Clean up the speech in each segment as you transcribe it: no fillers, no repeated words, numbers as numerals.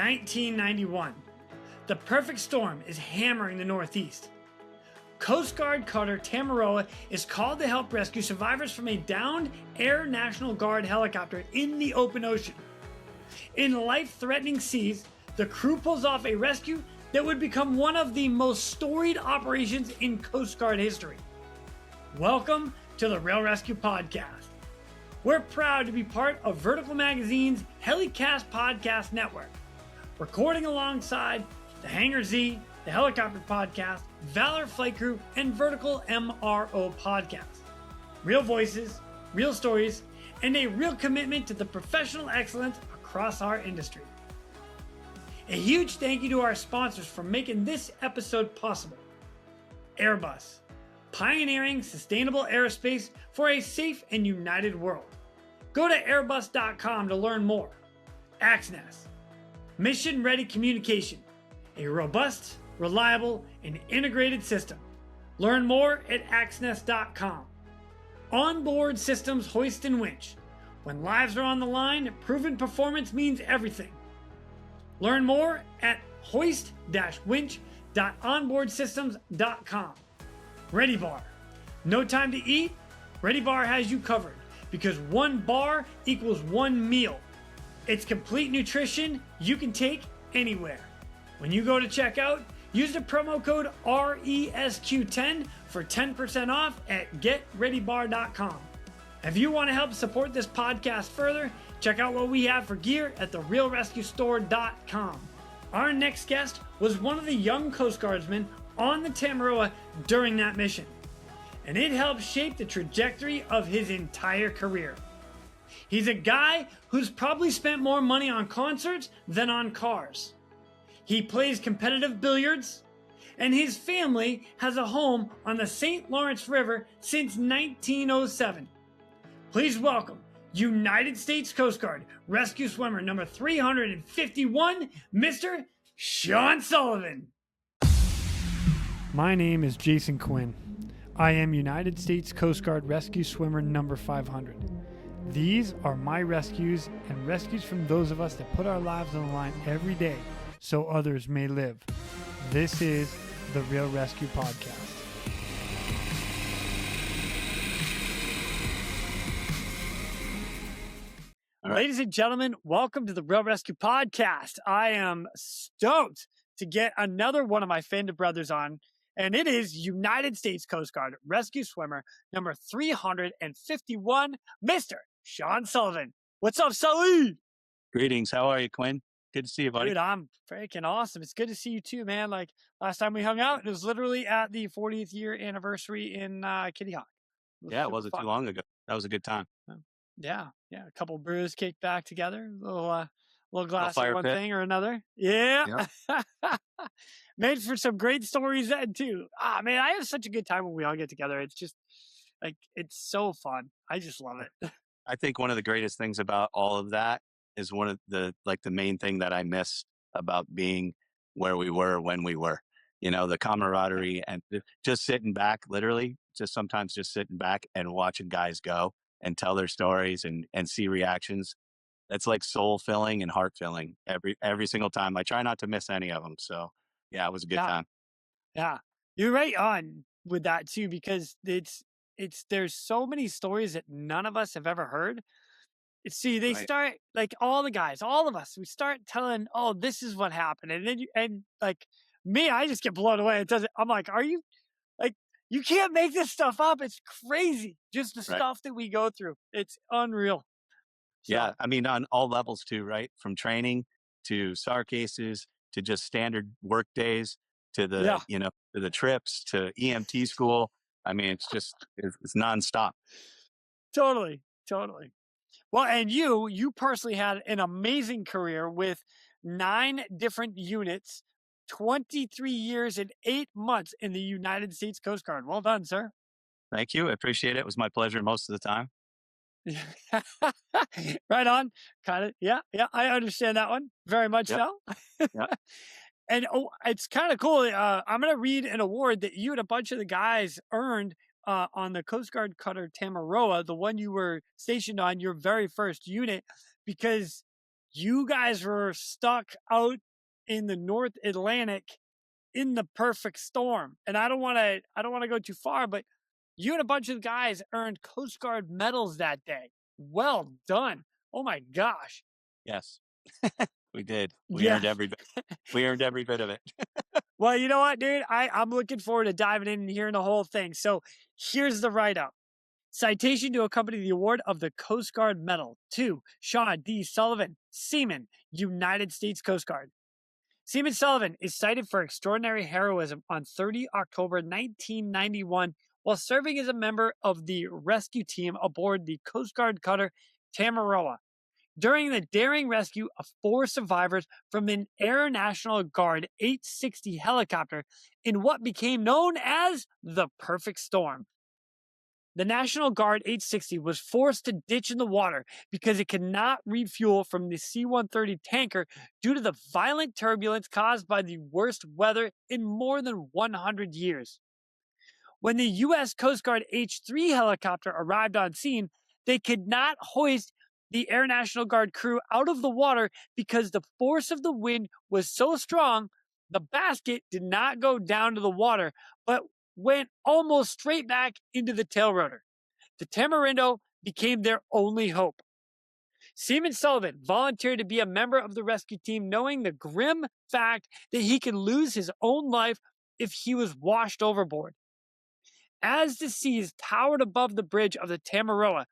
1991. The perfect storm is hammering the Northeast. Coast Guard cutter Tamaroa is called to help rescue survivors from a downed Air National Guard helicopter in the open ocean. In life-threatening seas, the crew pulls off a rescue that would become one of the most storied operations in Coast Guard history. Welcome to the Real ResQ Podcast. We're proud to be part of Vertical Magazine's Helicast Podcast Network, recording alongside the Hangar Z, the Helicopter Podcast, Valor Flight Crew, and Vertical MRO Podcast. Real voices, real stories, and a real commitment to the professional excellence across our industry. A huge thank you to our sponsors for making this episode possible. Airbus, pioneering sustainable aerospace for a safe and united world. Go to airbus.com to learn more. Axnes, mission-ready communication, a robust, reliable, and integrated system. Learn more at axnes.com. Onboard Systems Hoist and Winch. When lives are on the line, proven performance means everything. Learn more at hoist-winch.onboardsystems.com. Ready Bar. No time to eat? Ready Bar has you covered because one bar equals one meal. It's complete nutrition you can take anywhere. When you go to checkout, use the promo code RESQ10 for 10% off at getreadybar.com. If you want to help support this podcast further, check out what we have for gear at therealrescuestore.com. Our next guest was one of the young Coast Guardsmen on the Tamaroa during that mission, and it helped shape the trajectory of his entire career. He's a guy who's probably spent more money on concerts than on cars. He plays competitive billiards, and his family has a home on the St. Lawrence River since 1907. Please welcome United States Coast Guard rescue swimmer number 351, Mr. Shawn Sullivan. My name is Jason Quinn. I am United States Coast Guard rescue swimmer number 500. These are my rescues and rescues from those of us that put our lives on the line every day so others may live. This is the Real ResQ Podcast. Ladies and gentlemen, welcome to the Real ResQ Podcast. I am stoked to get another one of my Fender brothers on, and it is United States Coast Guard rescue swimmer number 351, Mr. Shawn Sullivan. What's up, Sully? Greetings. How are you, Quinn? Good to see you, buddy. Dude, I'm freaking awesome. It's good to see you too, man. Like last time we hung out, it was literally at the 40th year anniversary in Kitty Hawk. It wasn't too long ago. That was a good time. Yeah. A couple brews kicked back together. A little glass of one pit. thing or another. Yeah. Made for some great stories then too. Man, I have such a good time when we all get together. It's just like, it's so fun. I just love it. I think one of the greatest things about all of that is one of the main thing that I miss about being where we were when we were, the camaraderie and just sitting back, literally sometimes just sitting back and watching guys go and tell their stories and see reactions. That's like soul filling and heart filling every single time. I try not to miss any of them. So yeah, it was a good time. Yeah. You're right on with that too, because there's so many stories that none of us have ever heard. See, they start like all the guys, all of us, we start telling, oh, this is what happened. And then like me, I just get blown away. I'm like, are you like, you can't make this stuff up. It's crazy. Just the stuff that we go through. It's unreal. So, yeah. I mean, on all levels too, right? From training to SAR cases, to just standard work days, to the, to the trips, to EMT school. I mean, it's nonstop. Totally. Well, and you personally had an amazing career with 9 different units, 23 years and 8 months in the United States Coast Guard. Well done, sir. Thank you. I appreciate it. It was my pleasure most of the time. Right on. Kind of. Yeah. I understand that one very much so. And it's kind of cool. I'm going to read an award that you and a bunch of the guys earned on the Coast Guard cutter Tamaroa, the one you were stationed on, your very first unit, because You guys were stuck out in the North Atlantic in the perfect storm. And I don't want to go too far, but you and a bunch of guys earned Coast Guard medals that day. Well done. Oh my gosh. Yes, we did. We Yeah. earned every bit. We earned every bit of it. Well, you know what, dude? I'm looking forward to diving in and hearing the whole thing. So here's the write up. Citation to accompany the award of the Coast Guard Medal to Shawn D. Sullivan, Seaman, United States Coast Guard. Seaman Sullivan is cited for extraordinary heroism on 30 October 1991 while serving as a member of the rescue team aboard the Coast Guard cutter Tamaroa during the daring rescue of 4 survivors from an Air National Guard 860 helicopter in what became known as the perfect storm. The National Guard 860 was forced to ditch in the water because it could not refuel from the C 130 tanker due to the violent turbulence caused by the worst weather in more than 100 years. When the U.S. Coast Guard H-3 helicopter arrived on scene, they could not hoist the Air National Guard crew out of the water because the force of the wind was so strong, the basket did not go down to the water, but went almost straight back into the tail rotor. The Tamarindo became their only hope. Seaman Sullivan volunteered to be a member of the rescue team, knowing the grim fact that he could lose his own life if he was washed overboard. As the seas towered above the bridge of the Tamaroa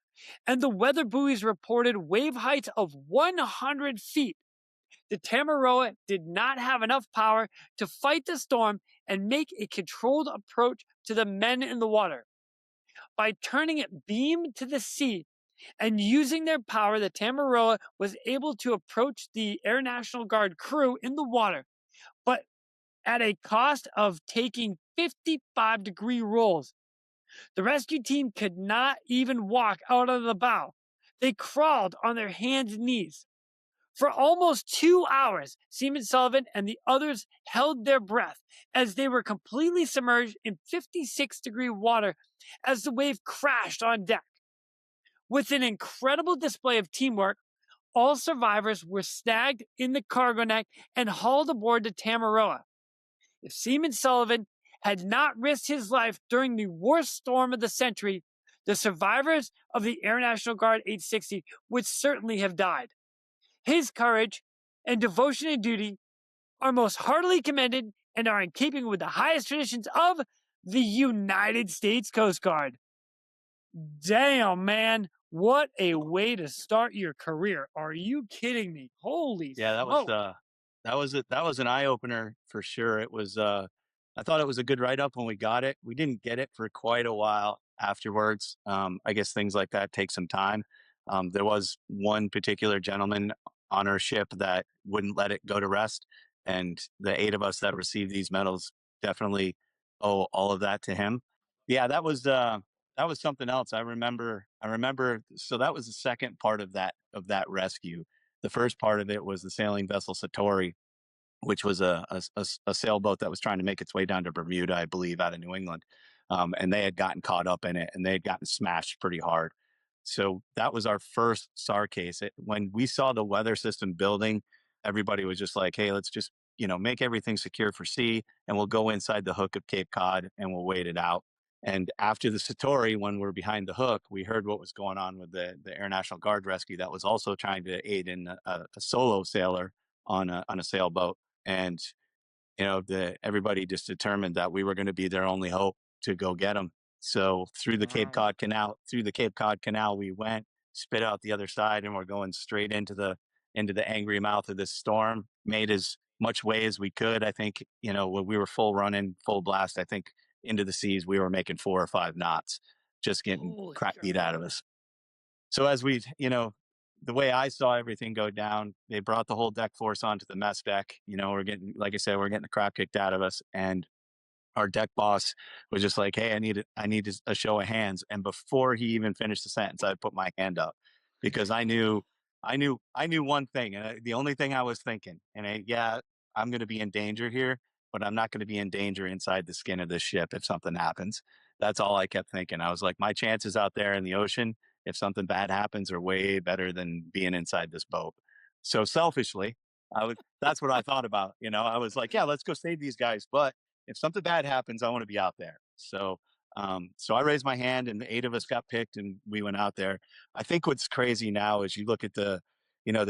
and the weather buoys reported wave heights of 100 feet, the Tamaroa did not have enough power to fight the storm and make a controlled approach to the men in the water. By turning it beam to the sea and using their power, the Tamaroa was able to approach the Air National Guard crew in the water, but at a cost of taking 55-degree rolls. The rescue team could not even walk out of the bow. They crawled on their hands and knees. For almost 2 hours, Seaman Sullivan and the others held their breath as they were completely submerged in 56-degree water as the wave crashed on deck. With an incredible display of teamwork, all survivors were snagged in the cargo net and hauled aboard the Tamaroa. If Seaman Sullivan had not risked his life during the worst storm of the century, the survivors of the Air National Guard 860 would certainly have died. His courage and devotion to duty are most heartily commended and are in keeping with the highest traditions of the United States Coast Guard. Damn, man. What a way to start your career. Are you kidding me? Holy Yeah, smoke. that was an eye opener for sure. It was I thought it was a good write up when we got it. We didn't get it for quite a while afterwards. I guess things like that take some time. There was one particular gentleman on our ship that wouldn't let it go to rest, and the 8 of us that received these medals definitely owe all of that to him. Yeah, that was something else. I remember. So that was the second part of that rescue. The first part of it was the sailing vessel Satori, which was a sailboat that was trying to make its way down to Bermuda, I believe, out of New England. And they had gotten caught up in it and they had gotten smashed pretty hard. So that was our first SAR case. When we saw the weather system building, everybody was just like, hey, let's just, make everything secure for sea and we'll go inside the hook of Cape Cod and we'll wait it out. And after the Satori, when we're behind the hook, we heard what was going on with the Air National Guard rescue that was also trying to aid in a solo sailor on a sailboat. And everybody just determined that we were going to be their only hope to go get them. So through the Cape Cod Canal, we went, spit out the other side, and we're going straight into the angry mouth of this storm. Made as much way as we could. I think when we were full running, full blast, I think into the seas we were making 4 or 5 knots, just getting Holy crap beat crap. out of us. So as we, the way I saw everything go down, they brought the whole deck force onto the mess deck. We're getting, like I said, we're getting the crap kicked out of us. And our deck boss was just like, hey, I need a show of hands. And before he even finished the sentence, I put my hand up because I knew one thing. And the only thing I was thinking, yeah, I'm going to be in danger here, but I'm not going to be in danger inside the skin of this ship if something happens. That's all I kept thinking. I was like, my chances out there in the ocean, if something bad happens, are way better than being inside this boat. So selfishly, that's what I thought about. I was like, yeah, let's go save these guys. But if something bad happens, I want to be out there. So I raised my hand and 8 of us got picked and we went out there. I think what's crazy now is you look at the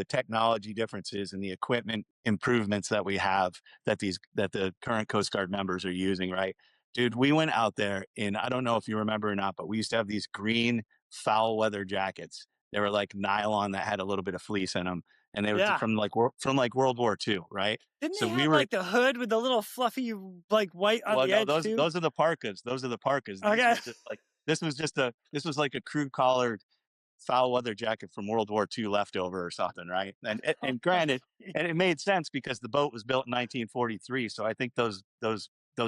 technology differences and the equipment improvements that we have that the current Coast Guard members are using, right? Dude, we went out there and I don't know if you remember or not, but we used to have these green foul weather jackets. They were like nylon that had a little bit of fleece in them, and they were Yeah. from like World War II, right? Didn't So they we have were like the hood with the little fluffy like white on well, the no, edge those too? those are the parkas. Those are the parkas. These Okay. were just like this was like a crew collared foul weather jacket from World War II leftover or something, right? And granted, and it made sense because the boat was built in 1943. So I think those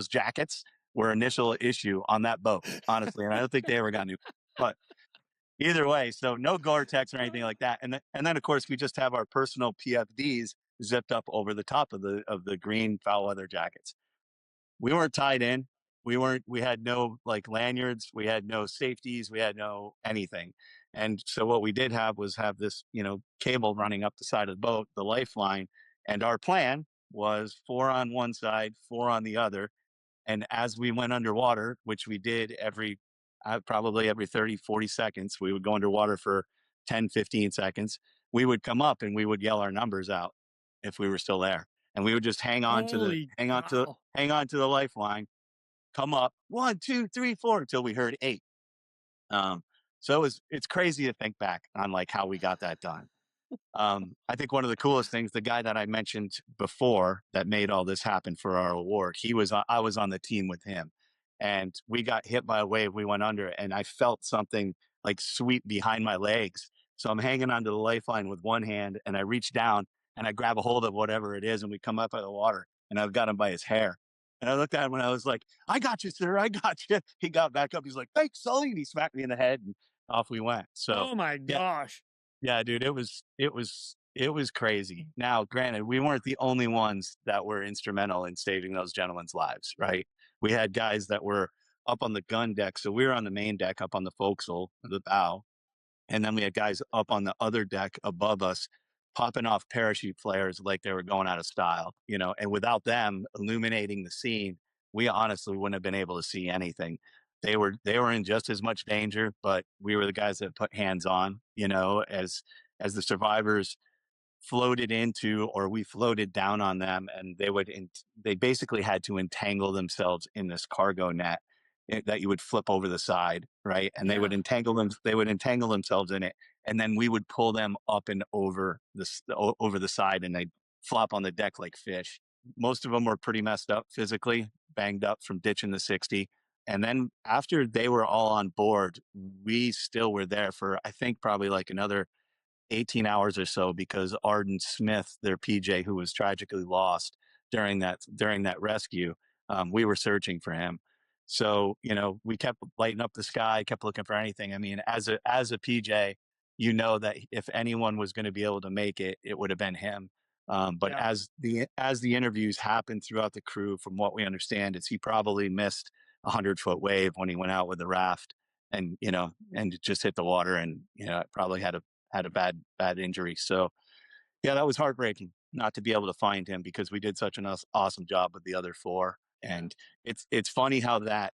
jackets were initial issue on that boat, honestly, and I don't think they ever got new. But either way, so no Gore-Tex or anything like that, and then of course we just have our personal PFDs zipped up over the top of the green foul weather jackets. We weren't tied in. We had no like lanyards. We had no safeties. We had no anything. And so what we did have this, cable running up the side of the boat, the lifeline. And our plan was 4 on one side, 4 on the other. And as we went underwater, which we did probably every 30, 40 seconds, we would go underwater for 10, 15 seconds. We would come up and we would yell our numbers out if we were still there. And we would just Holy cow. hang on to the lifeline, come up 1, 2, 3, 4 until we heard 8. Um, so it's crazy to think back on like how we got that done. I think one of the coolest things, the guy that I mentioned before that made all this happen for our award, I was on the team with him, and we got hit by a wave. We went under, and I felt something like sweep behind my legs. So I'm hanging onto the lifeline with one hand, and I reach down and I grab a hold of whatever it is, and we come up out of the water, and I've got him by his hair. And I looked at him and I was like, "I got you, sir. I got you." He got back up. He's like, "Thanks, Sully," and he smacked me in the head, and off we went. So Oh my yeah, gosh. yeah, dude, it was crazy. Now, granted, we weren't the only ones that were instrumental in saving those gentlemen's lives, right? We had guys that were up on the gun deck, so we were on the main deck, up on the forecastle, the bow, and then we had guys up on the other deck above us, popping off parachute flares like they were going out of style, And without them illuminating the scene, we honestly wouldn't have been able to see anything. They were in just as much danger, but we were the guys that put hands on, as the survivors floated into, or we floated down on them, and they basically had to entangle themselves in this cargo net that you would flip over the side, right? And Yeah. they would entangle themselves in it, and then we would pull them up and over the side, and they'd flop on the deck like fish. Most of them were pretty messed up physically, banged up from ditching the 60. And then after they were all on board, we still were there for, I think, probably like another 18 hours or so, because Arden Smith, their PJ, who was tragically lost during that rescue, we were searching for him. So, we kept lighting up the sky, kept looking for anything. I mean, as a PJ, that if anyone was going to be able to make it, it would have been him. But Yeah. as the interviews happened throughout the crew, from what we understand, is he probably missed 100-foot wave when he went out with the raft, and it just hit the water, and it probably had a bad injury. So yeah, that was heartbreaking not to be able to find him, because we did such an awesome job with the other 4. Yeah. And it's funny how that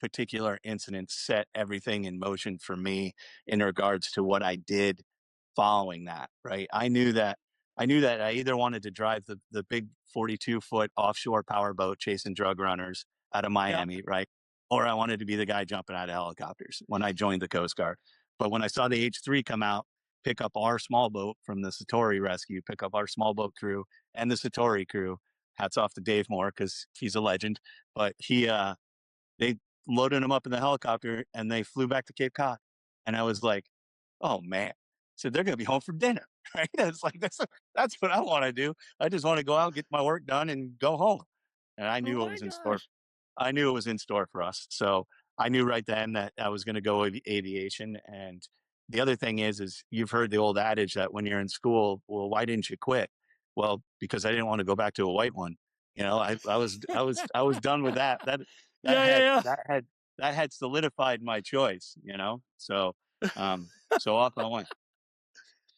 particular incident set everything in motion for me in regards to what I did following that, right? I knew that I either wanted to drive the big 42-foot offshore powerboat chasing drug runners out of Yeah. Miami, right? Or I wanted to be the guy jumping out of helicopters when I joined the Coast Guard. But when I saw the H3 come out, pick up our small boat from the Satori rescue, pick up our small boat crew and the Satori crew, hats off to Dave Moore because he's a legend. But they loaded him up in the helicopter and they flew back to Cape Cod. And I was like, oh man. So they're gonna be home for dinner, right? It's like that's what I want to do. I just want to go out, get my work done, and go home. And I Oh knew it my was in store. gosh. I knew it was in store for us. So I knew right then that I was going to go with aviation. And the other thing is you've heard the old adage that when you're in school, well, why didn't you quit? Well, because I didn't want to go back to a white one. I was done with that. That Yeah, yeah, had yeah. that had solidified my choice. So so off I went.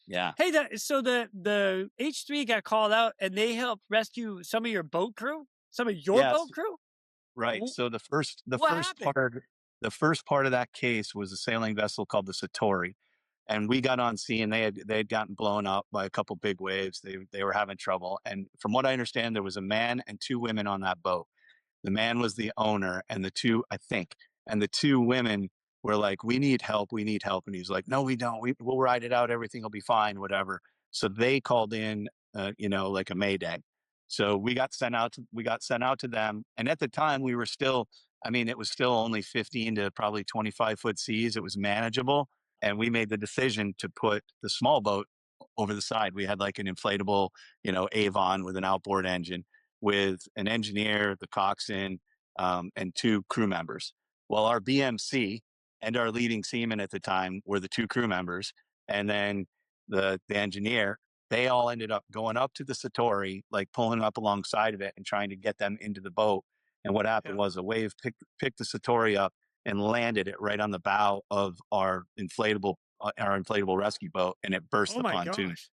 Yeah. Hey, so the H3 got called out, and they helped rescue some of your boat crew, some of your Yes. boat crew. Right. So What happened? the first part of that case was a sailing vessel called the Satori, and we got on scene. They had gotten blown up by a couple big waves. They were having trouble, and from what I understand, there was a man and two women on that boat. The man was the owner, and the two, I think, and the two women were like, "We need help. We need help." And he's like, "No, we don't. We'll ride it out. Everything will be fine. Whatever." So they called in, like a mayday. So we got sent out to them, and at the time we were still. I mean, it was still only 15 to probably 25-foot seas. It was manageable, and we made the decision to put the small boat over the side. We had like an inflatable, Avon with an outboard engine with an engineer, the coxswain, and two crew members. Well, our BMC and our leading seaman at the time were the two crew members, and then the engineer. They all ended up going up to the Satori, like pulling up alongside of it and trying to get them into the boat. And what happened Yeah. was a wave picked the Satori up and landed it right on the bow of our inflatable rescue boat, and it burst Oh the my pontoon. gosh.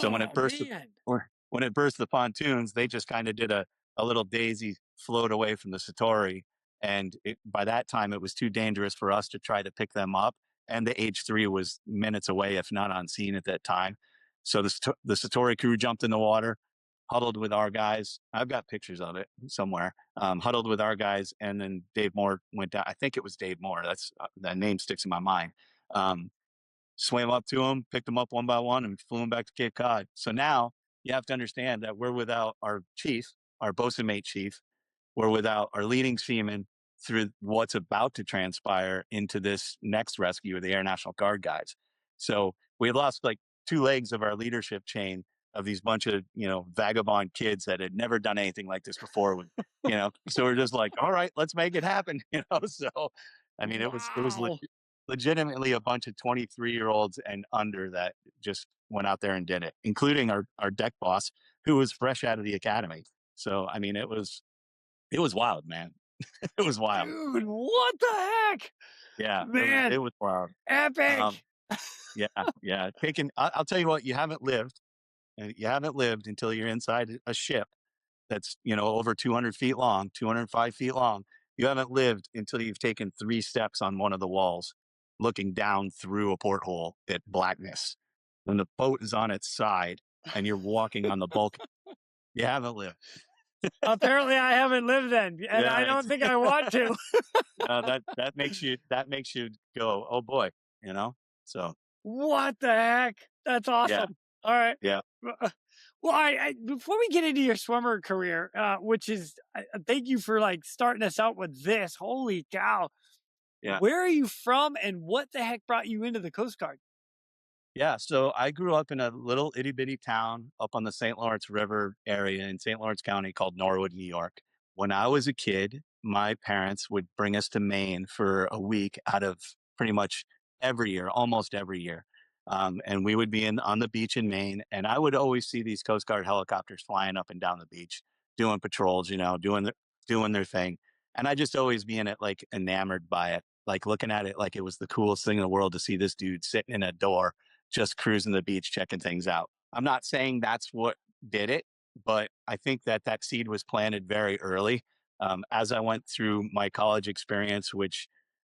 So when Oh it burst, man. or when it burst the pontoons, they just kind of did a little daisy float away from the Satori. And by that time, it was too dangerous for us to try to pick them up. And the H3 was minutes away, if not on scene at that time. So the Satori crew jumped in the water, huddled with our guys. I've got pictures of it somewhere. Huddled with our guys, and then Dave Moore went down. I think it was Dave Moore. That name sticks in my mind. Um, Swam up to them, picked them up one by one, and flew them back to Cape Cod. So now you have to understand that we're without our chief, our bosun mate chief. We're without our leading seaman through what's about to transpire into this next rescue of the Air National Guard guys. So we lost like two legs of our leadership chain of these bunch of, vagabond kids that had never done anything like this before. So we're just like, all right, let's make it happen. So I mean, it was Wow. legitimately a bunch of 23-year-olds and under that just went out there and did it, including our deck boss, who was fresh out of the academy. So, I mean, it was wild, man. It was wild. Dude, what the heck? Yeah, Man, it was wild. Um, epic. yeah, yeah. I'll tell you what, you haven't lived. You haven't lived until you're inside a ship that's, over 200 feet long, 205 feet long. You haven't lived until you've taken 3 steps on one of the walls, looking down through a porthole at blackness. When the boat is on its side and you're walking on the bulk, you haven't lived. Apparently, I haven't lived then, and I Yeah, don't think I want to. that makes you go, oh boy, So What the heck? That's yeah, awesome. All right. yeah, Well, before we get into your swimmer career, which is, thank you for like starting us out with this. Holy cow! yeah. Where are you from, and what the heck brought you into the Coast Guard? Yeah, so I grew up in a little itty bitty town up on the St. Lawrence River area in St. Lawrence County called Norwood, New York. When I was a kid, my parents would bring us to Maine for a week out of pretty much every year, almost every year. And we would be on the beach in Maine, and I would always see these Coast Guard helicopters flying up and down the beach, doing patrols, doing their thing. And I just always being it like enamored by it, like looking at it like it was the coolest thing in the world to see this dude sitting in a door just cruising the beach, checking things out. I'm not saying that's what did it, but I think that seed was planted very early. As I went through my college experience, which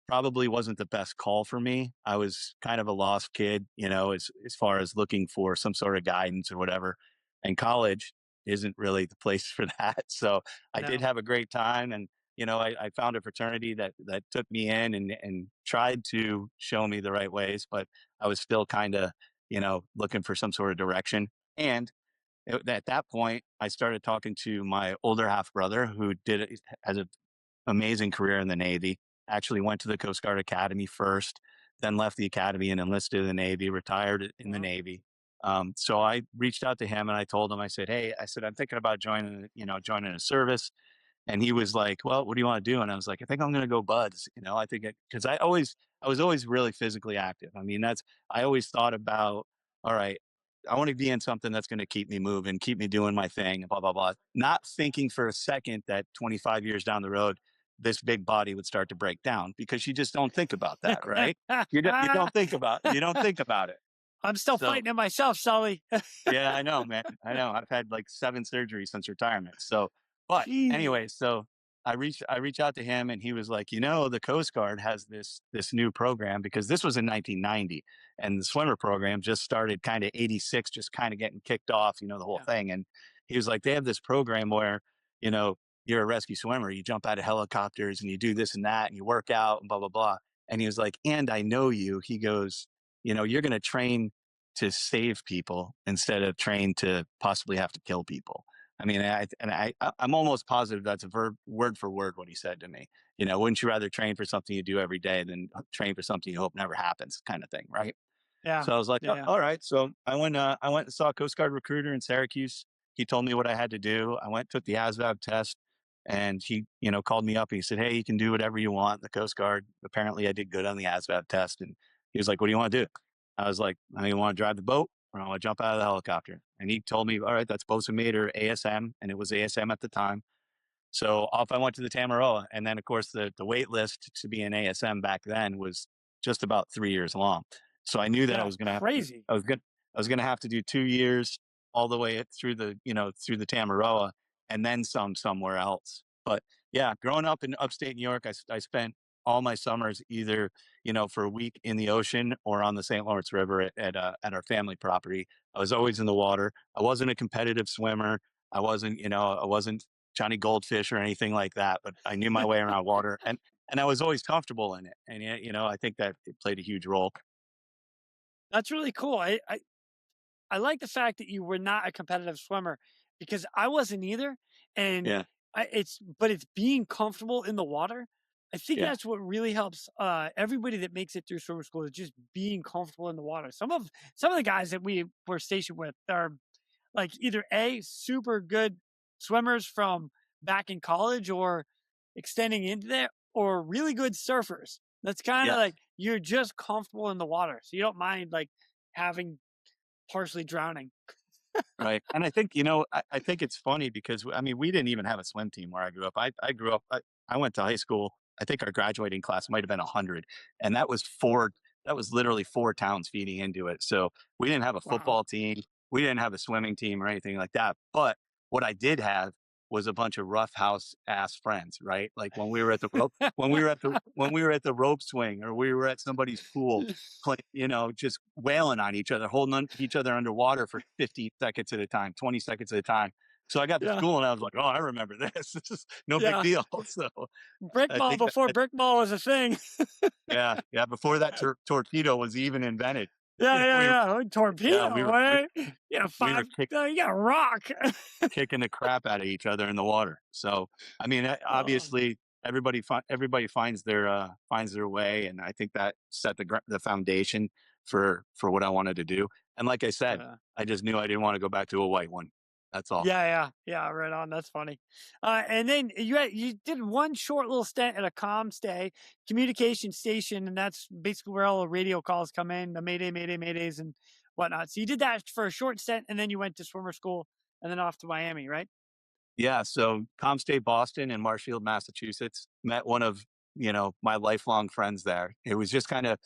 probably wasn't the best call for me. I was kind of a lost kid, as far as looking for some sort of guidance or whatever. And college isn't really the place for that. So I did No. have a great time, and I found a fraternity that took me in and tried to show me the right ways, but I was still kind of looking for some sort of direction. And at that point, I started talking to my older half brother who has an amazing career in the Navy. Actually went to the Coast Guard Academy first, then left the academy and enlisted in the Navy, retired in the Wow. Navy. So I reached out to him and I told him, I said, hey, I'm thinking about joining a service. And he was like, well, what do you want to do? And I was like, I think I'm going to go buds. I think because I was always really physically active. I mean, I always thought about, all right, I want to be in something that's going to keep me moving, keep me doing my thing, blah, blah, blah. Not thinking for a second that 25 years down the road, this big body would start to break down, because you just don't think about that, right? You don't think about it. I'm still So fighting it myself, Sully. yeah, I know, man. I know. I've had like 7 surgeries since retirement. So, but Jesus. anyway, so I reach out to him and he was like, you know, the Coast Guard has this new program because this was in 1990 and the swimmer program just started kind of 86, just kind of getting kicked off, you know, the whole Yeah. thing. And he was like, they have this program where, you know, you're a rescue swimmer, you jump out of helicopters and you do this and that and you work out and blah, blah, blah. And he was like, and I know you. He goes, you know, you're going to train to save people instead of trained to possibly have to kill people. I mean, I'm almost positive that's a word for word what he said to me. You know, wouldn't you rather train for something you do every day than train for something you hope never happens, kind of thing, right? Yeah. So I was like, Yeah. Yeah. all right. So I went and saw a Coast Guard recruiter in Syracuse. He told me what I had to do. I went, took the ASVAB test, and he, you know, called me up. And he said, hey, you can do whatever you want in the Coast Guard. Apparently, I did good on the ASVAB test, and he was like, what do you want to do? I was like, I want to drive the boat or I want to jump out of the helicopter. And he told me, all right, that's bosun mate or ASM, and it was ASM at the time. So off I went to the Tamaroa. And then, of course, the wait list to be an ASM back then was just about 3 years long. So I knew that I Yeah. was going to have to, Crazy. I was going to have to do 2 years all the way through the, you know, through the Tamaroa and then somewhere else. But yeah, growing up in upstate New York, I spent all my summers either, you know, for a week in the ocean or on the St. Lawrence River at our family property. I was always in the water. I wasn't a competitive swimmer. I wasn't, you know, I wasn't Johnny Goldfish or anything like that, but I knew my way around water and I was always comfortable in it. And you know, I think that it played a huge role. That's really cool. I like the fact that you were not a competitive swimmer because I wasn't either. And Yeah. but it's being comfortable in the water. I think Yeah. that's what really helps everybody that makes it through swimmer school is just being comfortable in the water. Some of the guys that we were stationed with are like either A, super good swimmers from back in college or extending into there, or really good surfers. That's kind of Yeah. like you're just comfortable in the water. So you don't mind like having partially drowning. Right. And I think, you know, I think it's funny because I mean, we didn't even have a swim team where I grew up. I grew up, I went to high school. I think our graduating class might have been 100. And that was literally 4 towns feeding into it. So we didn't have a Wow. football team. We didn't have a swimming team or anything like that. But what I did have was a bunch of roughhouse ass friends, right? Like when we were at the rope, when we were at the rope swing or we were at somebody's pool, you know, just wailing on each other, holding each other underwater for 50 seconds at a time, 20 seconds at a time. So I got to Yeah. school and I was like, oh, I remember this. This is no big Yeah. deal. So Brick I ball think before brick ball was a thing. yeah, yeah. Before that torpedo was even invented, you Yeah, know, yeah, yeah. Oh, yeah, torpedo, right? Yeah, we were you got rock. kicking the crap out of each other in the water. So, I mean, Oh, obviously everybody finds their way. And I think that set the foundation for what I wanted to do. And like I said, yeah. I just knew I didn't want to go back to a white one. That's all. Yeah, yeah, yeah, right on. That's funny. And then you did one short little stint at a communication station, and that's basically where all the radio calls come in, the Mayday, Mayday, Maydays, and whatnot. So you did that for a short stint, and then you went to swimmer school, and then off to Miami, right? Yeah, so ComState Boston and Marshfield, Massachusetts. Met one of, you know, my lifelong friends there. It was just kind of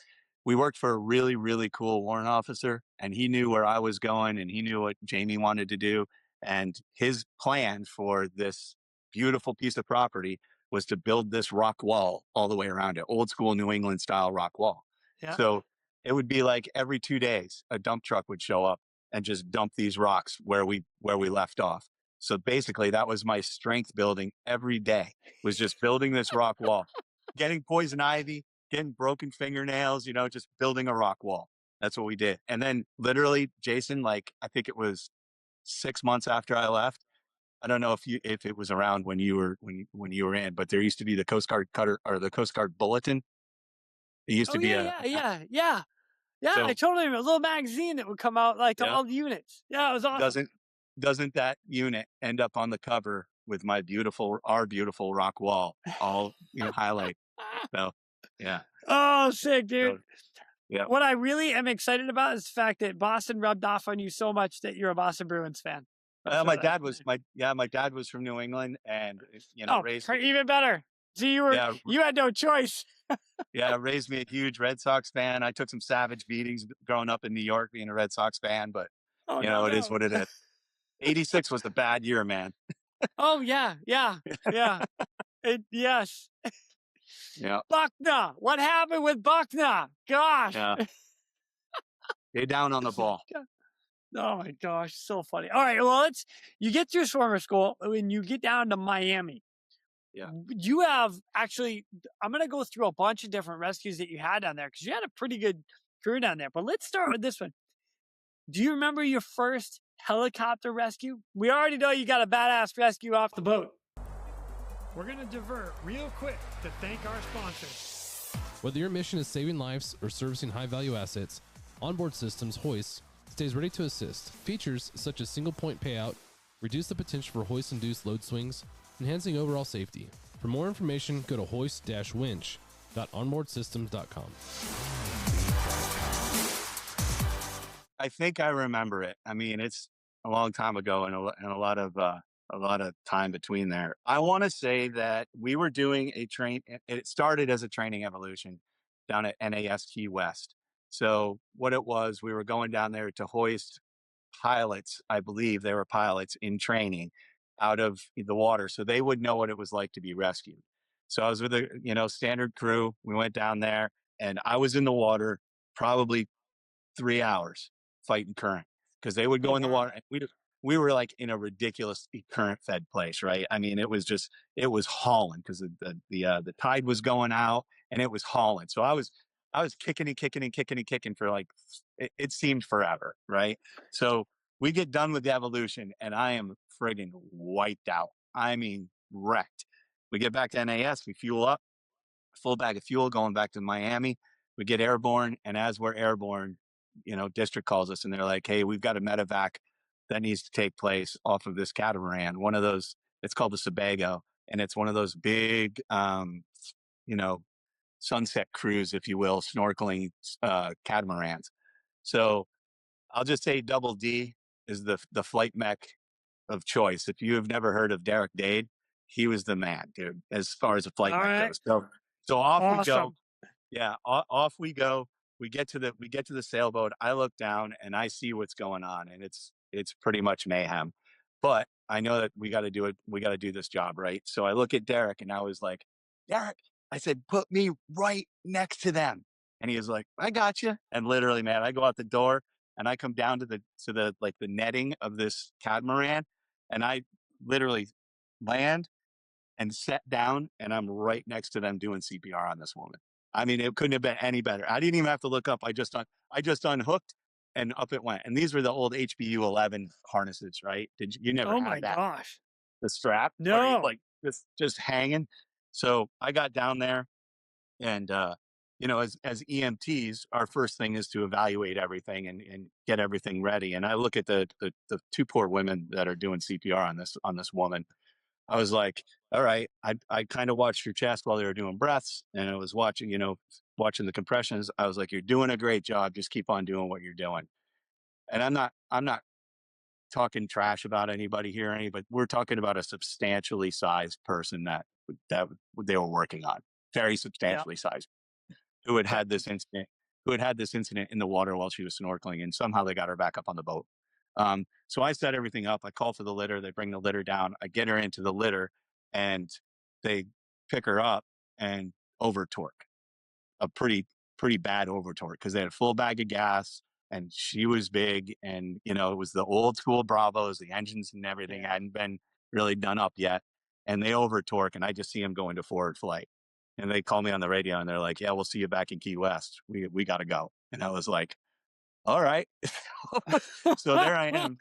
we worked for a really, really cool warrant officer and he knew where I was going and he knew what Jamie wanted to do. And his plan for this beautiful piece of property was to build this rock wall all the way around it, old school New England style rock wall. Yeah. So it would be like every 2 days, a dump truck would show up and just dump these rocks where we left off. So basically, that was my strength building every day, was just building this rock wall, getting poison ivy, getting broken fingernails, you know, just building a rock wall. That's what we did. And then literally, Jason, like I think it was 6 months after I left. I don't know if it was around when you were in, but there used to be the Coast Guard cutter or the Coast Guard bulletin. It used Oh to be yeah, a yeah, yeah, yeah, yeah. I so totally remember a little magazine that would come out like to yeah. all the units. Yeah, it was awesome. Doesn't that unit end up on the cover with our beautiful rock wall all, you know, highlight. So yeah. Oh, sick, dude. So yeah. What I really am excited about is the fact that Boston rubbed off on you so much that you're a Boston Bruins fan. So My dad was from New England and you know oh, raised even better. So Yeah. you had no choice. Yeah. Raised me a huge Red Sox fan. I took some savage beatings growing up in New York being a Red Sox fan, but Oh, you no know, it is doubt. what it is. 86 was a bad year, man. Oh, yeah. Yeah. Yeah. Yes. Yeah. Buckner. What happened with Buckner? Gosh. Yeah. Stay down on the ball. Oh my gosh. So funny. All right. Well, you get through swimmer school and you get down to Miami. Yeah. You have actually, I'm going to go through a bunch of different rescues that you had down there because you had a pretty good crew down there. But let's start with this one. Do you remember your first helicopter rescue? We already know you got a badass rescue off the boat. We're going to divert real quick to thank our sponsors. Whether your mission is saving lives or servicing high-value assets, Onboard Systems Hoist stays ready to assist. Features such as single point payout reduce the potential for hoist-induced load swings, enhancing overall safety. For more information, go to hoist-winch.onboardsystems.com. I think I remember it. I mean, it's a long time ago and a lot of time between there. I want to say that we were doing it started as a training evolution down at NAS Key West. So what it was, we were going down there to hoist pilots. I believe they were pilots in training out of the water. So they would know what it was like to be rescued. So I was with a, standard crew. We went down there and I was in the water probably 3 hours fighting current because they would go in the water and we were like in a ridiculous current fed place, right? I mean, it was hauling because the tide was going out and it was hauling. So I was kicking and kicking and kicking and kicking for like it seemed forever, right? So we get done with the evolution and I am friggin' wiped out. I mean, wrecked. We get back to NAS, we fuel up, full bag of fuel going back to Miami. We get airborne, and as we're airborne, district calls us and they're like, "Hey, we've got a medevac that needs to take place off of this catamaran. One of those, it's called the Sebago, and it's one of those big, sunset cruise, if you will, snorkeling catamarans." So I'll just say Double D is the flight mech of choice. If you have never heard of Derek Dade, he was the man, dude, as far as a flight mech goes. So off we go. Yeah, off we go. We get to the sailboat. I look down and I see what's going on, and it's pretty much mayhem. But I know that we got to do it. We got to do this job, right? So I look at Derek and I was like, "Derek," I said, "put me right next to them." And he was like, "I got you." And literally, man, I go out the door and I come down to the netting of this catamaran, and I literally land and sat down, and I'm right next to them doing CPR on this woman. I mean, it couldn't have been any better. I didn't even have to look up. I just unhooked and up it went. And these were the old HBU 11 harnesses, right? You never Oh had my that? gosh. The strap? No. Like just hanging. So I got down there and, as EMTs, our first thing is to evaluate everything and get everything ready. And I look at the two poor women that are doing CPR on this woman. I was like, all right, I kind of watched her chest while they were doing breaths, and I was watching the compressions. I was like, "You're doing a great job. Just keep on doing what you're doing." And I'm not talking trash about anybody here, but we're talking about a substantially sized person that they were working on, very substantially sized, who had had this incident in the water while she was snorkeling, and somehow they got her back up on the boat. So I set everything up. I call for the litter. They bring the litter down. I get her into the litter, and they pick her up and over torque, a pretty bad over torque because they had a full bag of gas and she was big, and it was the old school Bravos. The engines and everything hadn't been really done up yet, and they over torque, and I just see them go into forward flight. And they call me on the radio and they're like, "Yeah, we'll see you back in Key West. We got to go." And I was like, all right. So there I am.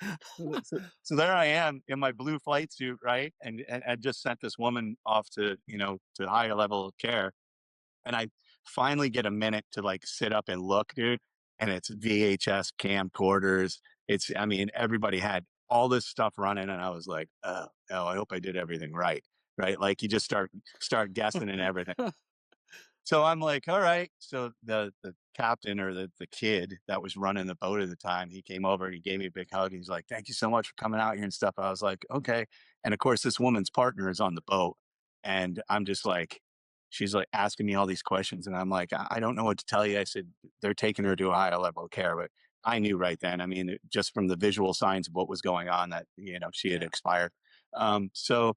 So there I am in my blue flight suit, right? And I just sent this woman off to higher level of care. And I finally get a minute to like sit up and look, dude. And it's VHS camcorders. Everybody had all this stuff running. And I was like, oh, I hope I did everything right. Right. Like you just start guessing and everything. So I'm like, all right. So the captain or the kid that was running the boat at the time, he came over and he gave me a big hug. He's like, "Thank you so much for coming out here and stuff." I was like, okay. And of course, this woman's partner is on the boat. And I'm just like, she's like asking me all these questions. And I'm like, I don't know what to tell you. I said, they're taking her to Ohio level of care. But I knew right then, I mean, just from the visual signs of what was going on that, she had expired. So,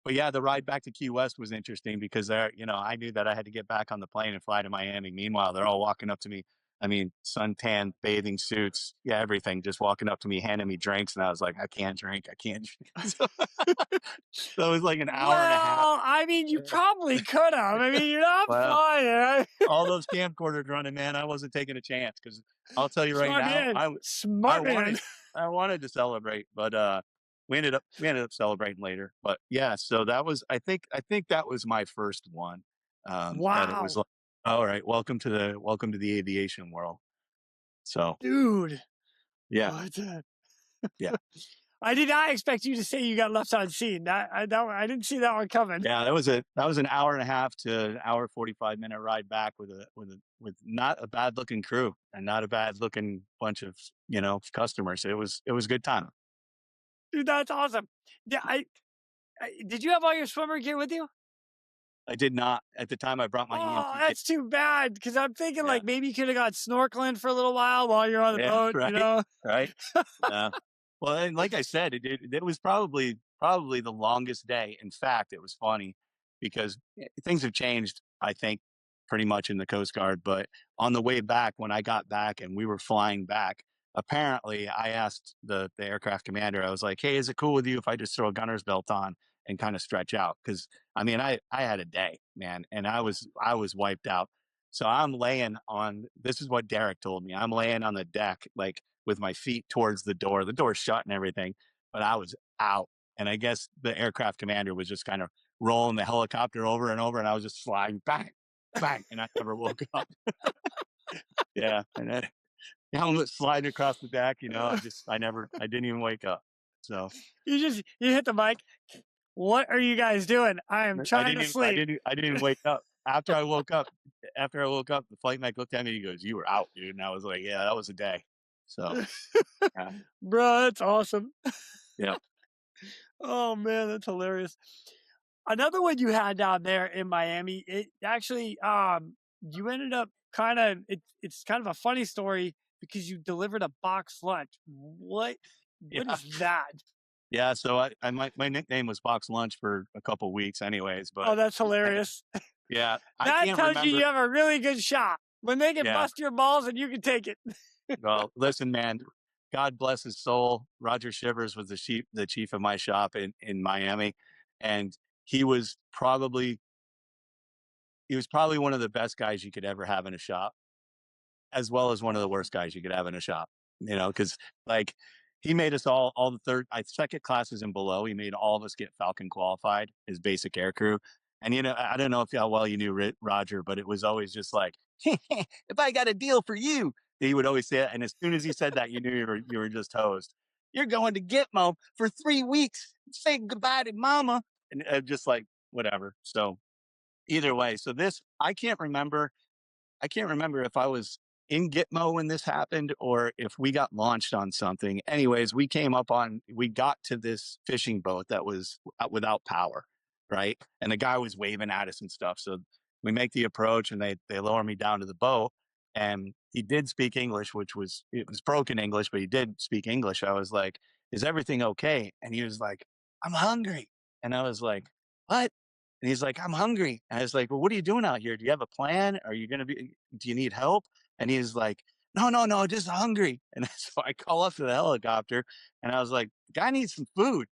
but yeah, the ride back to Key West was interesting because there, I knew that I had to get back on the plane and fly to Miami. Meanwhile, they're all walking up to me. I mean, suntan, bathing suits, yeah, everything, just walking up to me, handing me drinks. And I was like, I can't drink. I can't drink. So it was like an hour and a half. Well, I mean, you probably could have. I mean, you're not flying. All those camcorders running, man, I wasn't taking a chance because I'll tell you right now, I wanted to celebrate, but we ended up celebrating later. But yeah, so that was I think that was my first one. That it was like, all right, welcome to the aviation world. So, dude, yeah, yeah. I did not expect you to say you got left on scene. I didn't see that one coming. Yeah, that was an hour and a half to an hour 45-minute ride back with not a bad looking crew and not a bad looking bunch of customers. It was a good time. Dude, that's awesome. Yeah, did you have all your swimmer gear with you? I did not at the time. I brought my. Oh, that's too bad because I'm thinking like maybe you could have got snorkeling for a little while you're on the boat. Right, right. Yeah. Well, and like I said, it was probably the longest day. In fact, it was funny because things have changed, I think, pretty much in the Coast Guard. But on the way back, when I got back and we were flying back, apparently I asked the aircraft commander, I was like, hey, is it cool with you if I just throw a gunner's belt on and kind of stretch out? Because I mean, I had a day, man, and I was wiped out. So I'm laying on, this is what Derek told me. I'm laying on the deck, like with my feet towards the door's shut and everything, but I was out. And I guess the aircraft commander was just kind of rolling the helicopter over and over, and I was just flying bang, bang, and I never woke up. Yeah. And then helmet sliding across the deck, I didn't even wake up. So you hit the mic. What are you guys doing? I am trying to sleep. I didn't wake up. After I woke up, the flight mech looked at me. He goes, "You were out, dude." And I was like, "Yeah, that was a day." So, yeah. Bro, that's awesome. Yeah. Oh man, that's hilarious. Another one you had down there in Miami. It actually, you ended up it's kind of a funny story because you delivered a box lunch. What is that? Yeah, so my nickname was Box Lunch for a couple weeks anyways, but that's hilarious. Yeah. That tells you have a really good shot. When they can bust your balls and you can take it. Well, listen, man, God bless his soul. Roger Shivers was the chief of my shop in Miami, and he was probably one of the best guys you could ever have in a shop, as well as one of the worst guys you could have in a shop, because like he made us all the second classes and below. He made all of us get Falcon qualified, his basic air crew. And, I don't know how well you knew Roger, but it was always just like, if I got a deal for you, he would always say it. And as soon as he said that, you knew you were just hosed. You're going to Gitmo for 3 weeks. Say goodbye to mama. And just like, whatever. So either way, so this, I can't remember if I was in Gitmo when this happened or if we got launched on something. Anyways, we got to this fishing boat that was without power, right? And the guy was waving at us and stuff. So we make the approach and they lower me down to the boat. And he did speak English, it was broken English, but he did speak English. I was like, is everything okay? And he was like, I'm hungry. And I was like, what? And he's like, I'm hungry. And I was like, well, what are you doing out here? Do you have a plan? Do you need help? And he's like, no, just hungry. And so I call up to the helicopter and I was like, the guy needs some food.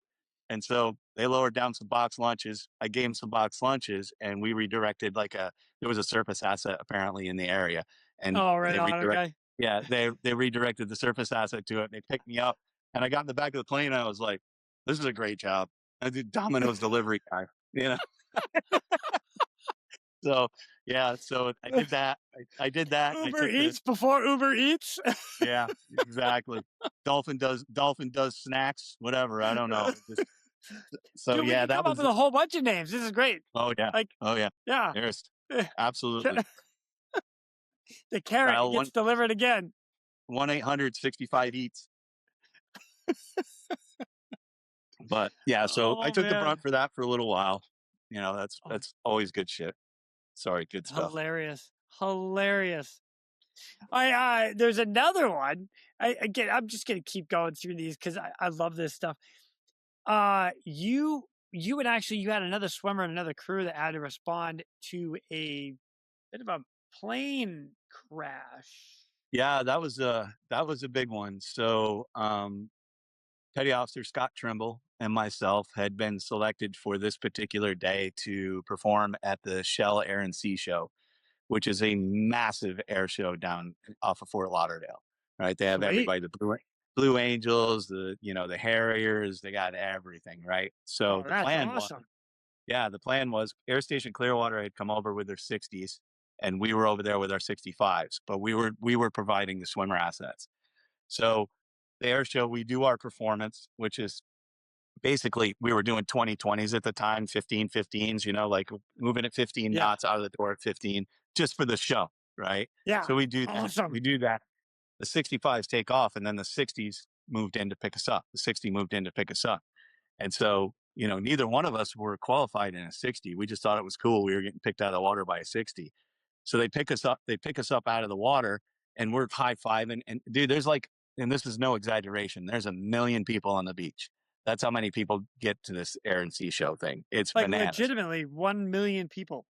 And so they lowered down some box lunches. I gave him some box lunches and we redirected there was a surface asset apparently in the area. And okay. Yeah, they redirected the surface asset to it. And they picked me up and I got in the back of the plane and I was like, this is a great job. I did Domino's delivery guy, So yeah, so I did that. I did that. Uber Eats before Uber Eats. Yeah, exactly. Dolphin does snacks, whatever. I don't know. So dude, yeah, that come up with a whole bunch of names. This is great. Oh yeah. Yeah. There's absolutely. The carrot gets delivered again. 1-800-65-EATS. But yeah, so I took the brunt for that for a little while. Oh, that's always good shit. Sorry, good stuff. hilarious. There's another one. I'm just gonna keep going through these because I love this stuff. You you had another swimmer and another crew that had to respond to a bit of a plane crash. Yeah, that was a big one. So, Petty Officer Scott Trimble and myself had been selected for this particular day to perform at the Shell Air and Sea Show, which is a massive air show down off of Fort Lauderdale. Right? They have Sweet. everybody, the Blue Angels, the Harriers, they got everything, right? So Oh, the that's plan was, awesome. yeah, the plan was Air Station Clearwater had come over with their 60s, and we were over there with our 65s, but we were providing the swimmer assets. So the air show, we do our performance, which is basically we were doing 2020s at the time, 15-15s, like moving at 15 Yeah. knots out of the door at 15 just for the show, right? Yeah. So we do that. Awesome. We do that. The 65s take off, and then the 60s moved in to pick us up. The 60 moved in to pick us up. And so, neither one of us were qualified in a 60. We just thought it was cool. We were getting picked out of the water by a 60. So they pick us up out of the water, and we're high fiving. And dude, and this is no exaggeration, there's 1 million people on the beach. That's how many people get to this air and sea show thing. It's Like bananas. legitimately 1 million people.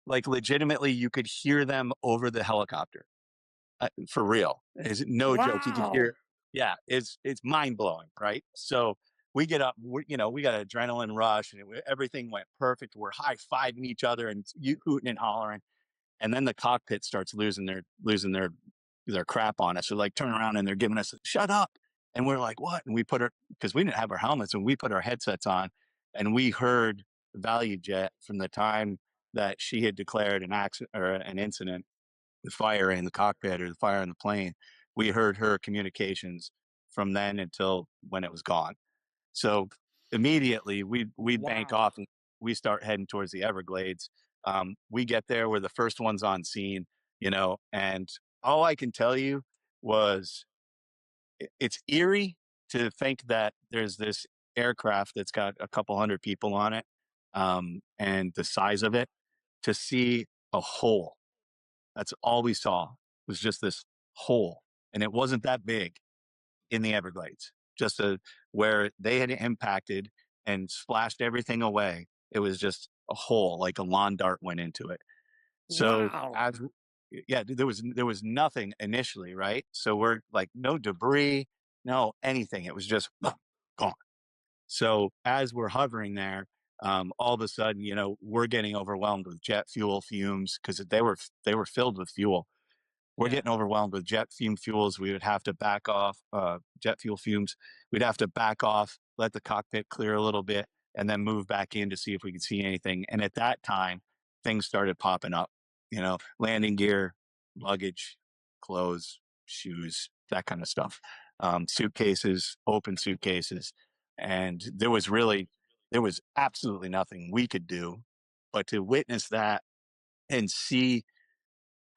Like legitimately, you could hear them over the helicopter. For real. Is no joke. You could Wow. hear, yeah, it's mind blowing, right? So we get up, we got an adrenaline rush, and everything went perfect. We're high fiving each other and you hooting and hollering. And then the cockpit starts losing their crap on us. So like turn around and they're giving us shut up. And we're like, what? And we because we didn't have our helmets, and we put our headsets on, and we heard Value Jet from the time that she had declared an accident or an incident, the fire in the cockpit or the fire in the plane. We heard her communications from then until when it was gone. So immediately we bank Wow. off and we start heading towards the Everglades. We get there, we're the first ones on scene, and all I can tell you was it's eerie to think that there's this aircraft that's got a couple hundred people on it, and the size of it, to see a hole. That's all we saw, was just this hole, and it wasn't that big in the Everglades. Just where they had impacted and splashed everything away. It was just a hole, like a lawn dart went into it. So Wow. yeah, there was nothing initially, right? So we're like, no debris, no anything. It was just gone. So as we're hovering there, all of a sudden, we're getting overwhelmed with jet fuel fumes because they were filled with fuel. We're Yeah. getting overwhelmed with jet fuels. We would have to back off, jet fuel fumes. We'd have to back off, let the cockpit clear a little bit, and then move back in to see if we could see anything. And at that time, things started popping up, landing gear, luggage, clothes, shoes, that kind of stuff, suitcases, open suitcases. And there was absolutely nothing we could do but to witness that and see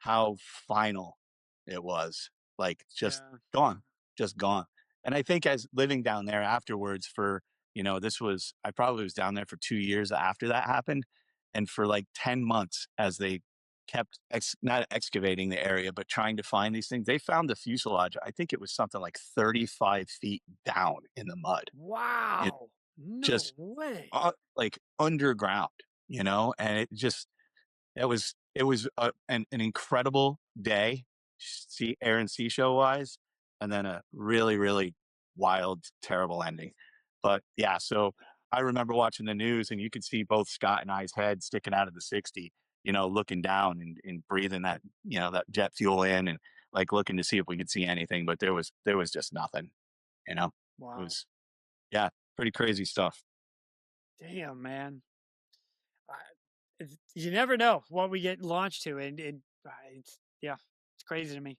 how final it was. Like just Yeah. gone, just gone. And I think as living down there afterwards for, I probably was down there for 2 years after that happened. And for like 10 months as they kept not excavating the area, but trying to find these things, they found the fuselage. I think it was something like 35 feet down in the mud. It Wow. No just way. like underground, and it was an incredible day, air and sea show wise, and then a really, really wild, terrible ending. But yeah, so I remember watching the news, and you could see both Scott and I's head sticking out of the 60, looking down and breathing that jet fuel in, and like looking to see if we could see anything, but there was just nothing. It Wow. was, yeah, pretty crazy stuff. Damn, man. You never know what we get launched to, and it's crazy to me.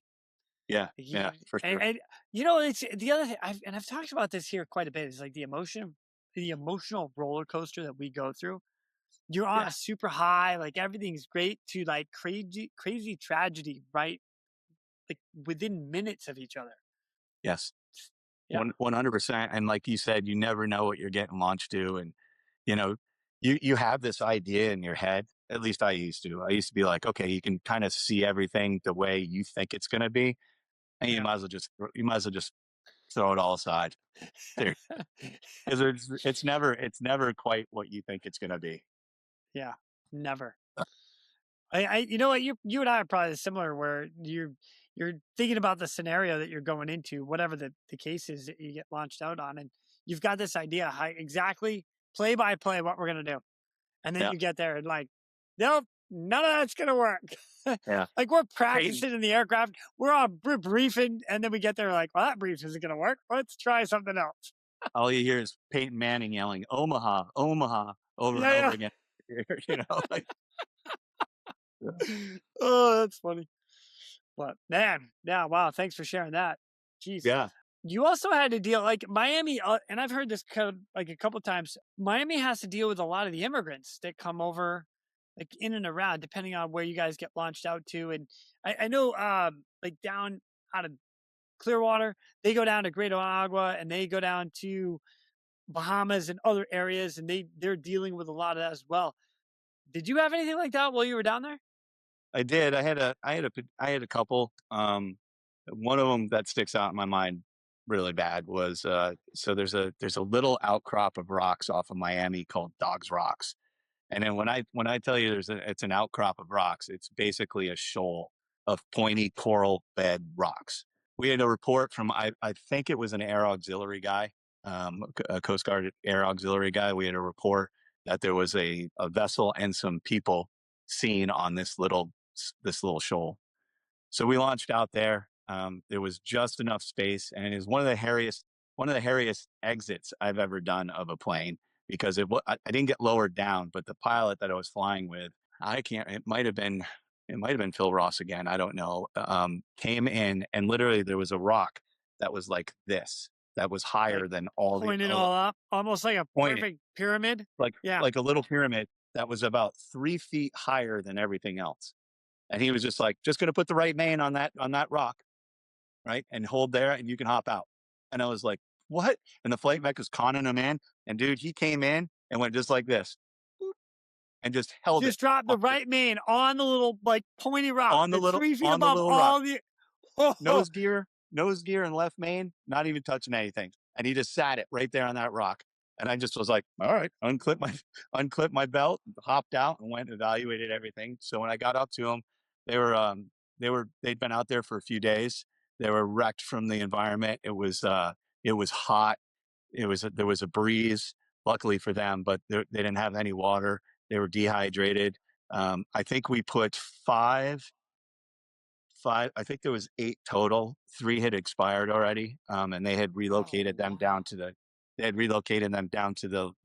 Yeah, You, yeah, for sure. and it's the other thing. I've talked about this here quite a bit. Is like the emotional roller coaster that we go through. You're on Yeah. a super high, like everything's great, to like crazy tragedy, right? Like within minutes of each other. Yes. Yeah. 100%. And like you said, you never know what you're getting launched to. And, you know, you have this idea in your head. At least I used to. I used to be like, okay, you can kind of see everything the way you think it's going to be, and Yeah. you might as well just throw it all aside. Because it's never quite what you think it's going to be. Yeah, never. You know what, you and I are probably similar, where you're thinking about the scenario that you're going into, whatever the case is that you get launched out on, and you've got this idea how exactly play by play what we're gonna do, and then Yeah, you get there and like, nope, none of that's gonna work. yeah. Like we're Peyton, practicing in the aircraft, we're briefing, and then we get there like, well, that brief isn't gonna work. Let's try something else. all you hear is Peyton Manning yelling "Omaha, Omaha" over and over Yeah, again. You know, like yeah. yeah. Oh, that's funny. But man, yeah, wow, thanks for sharing that. Jeez. Yeah. You also had to deal like Miami, and I've heard this like a couple times. Miami has to deal with a lot of the immigrants that come over, like in and around, depending on where you guys get launched out to. And I know, like down out of Clearwater, they go down to Great Onagua, and they go down to Bahamas and other areas, and they're dealing with a lot of that as well. Did you have anything like that while you were down there? I did. I had a couple. One of them that sticks out in my mind really bad was so there's a little outcrop of rocks off of Miami called Dogs Rocks, and then when I tell you it's an outcrop of rocks, it's basically a shoal of pointy coral bed rocks. We had a report from I think it was an air auxiliary guy, a Coast Guard air auxiliary guy. We had a report that there was a vessel and some people seen on this little shoal. So we launched out there. There was just enough space, and it was one of the hairiest exits I've ever done of a plane because I didn't get lowered down, but the pilot that I was flying with, I can't. It might have been Phil Ross again. I don't know. Came in, and literally there was a rock that was like this, that was Like higher than all the pointing all up, almost like a pointed, perfect pyramid. like Yeah. like a little pyramid that was about 3 feet higher than everything else. And he was just like, just going to put the right main on that rock, right? And hold there and you can hop out. And I was like, what? And the flight mech was conning him in. And dude, he came in and went just like this and just held it Just drop the right main on the little like pointy rock on the that's little 3 feet on the above little rock. all the. Oh, Nose gear and left main, not even touching anything. And he just sat it right there on that rock. And I just was like, all right, unclip my belt, hopped out and went and evaluated everything. So when I got up to them, they were they'd been out there for a few days. They were wrecked from the environment. It was hot. There was a breeze, luckily for them, but they didn't have any water. They were dehydrated. I think we put five. I think there was 8 total. 3 had expired already, and they had relocated them down to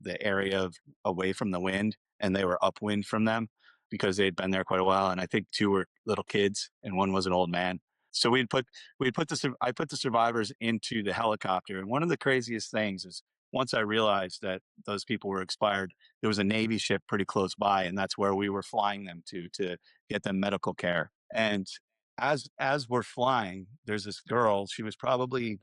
the area of away from the wind, and they were upwind from them because they had been there quite a while. And I think 2 were little kids, and 1 was an old man. So I put the survivors into the helicopter, and one of the craziest things is once I realized that those people were expired, there was a Navy ship pretty close by, and that's where we were flying them to get them medical care. And as we're flying, there's this girl. She was probably,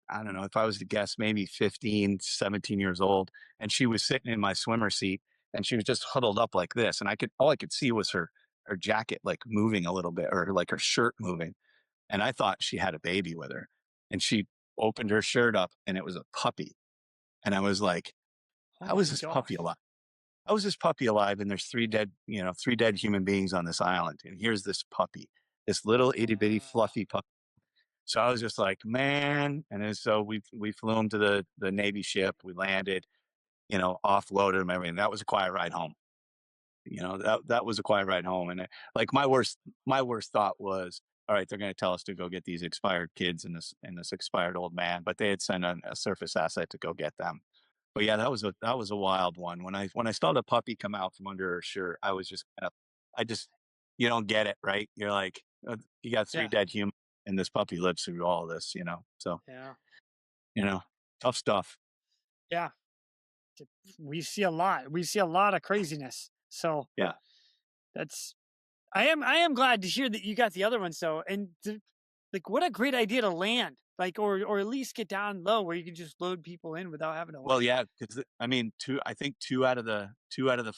I don't know, if I was to guess, maybe 15, 17 years old. And she was sitting in my swimmer seat and she was just huddled up like this. And all I could see was her jacket like moving a little bit, or like her shirt moving. And I thought she had a baby with her. And she opened her shirt up and it was a puppy. And I was like, oh how my is this puppy gosh. alive? How is this puppy alive? And there's 3 dead human beings on this island. And here's this puppy, this little itty bitty fluffy puppy. So I was just like, man. And then so we flew him to the Navy ship. We landed, offloaded him, everything. That was a quiet ride home. That was a quiet ride home. And like my worst thought was, all right, they're going to tell us to go get these expired kids and this expired old man, but they had sent a surface asset to go get them. But yeah, that was a wild one. When I saw the puppy come out from under her shirt, I was just you don't get it, right? You're like, you got 3 Yeah. dead humans, and this puppy lives through all this, So Yeah. Tough stuff. Yeah. We see a lot. We see a lot of craziness. So Yeah. I am glad to hear that you got the other ones though. And Like, what a great idea to land, like, or at least get down low where you can just load people in without having to. Well, yeah, because I mean, I think two out of the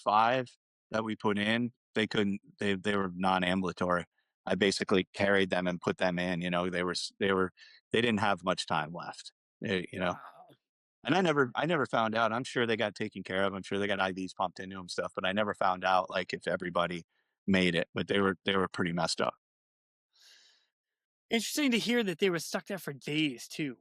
five that we put in, they couldn't. They were non-ambulatory. I basically carried them and put them in. They didn't have much time left. Wow. And I never found out. I'm sure they got taken care of. I'm sure they got IVs pumped into them stuff, but I never found out like if everybody made it. But they were pretty messed up. Interesting to hear that they were stuck there for days too.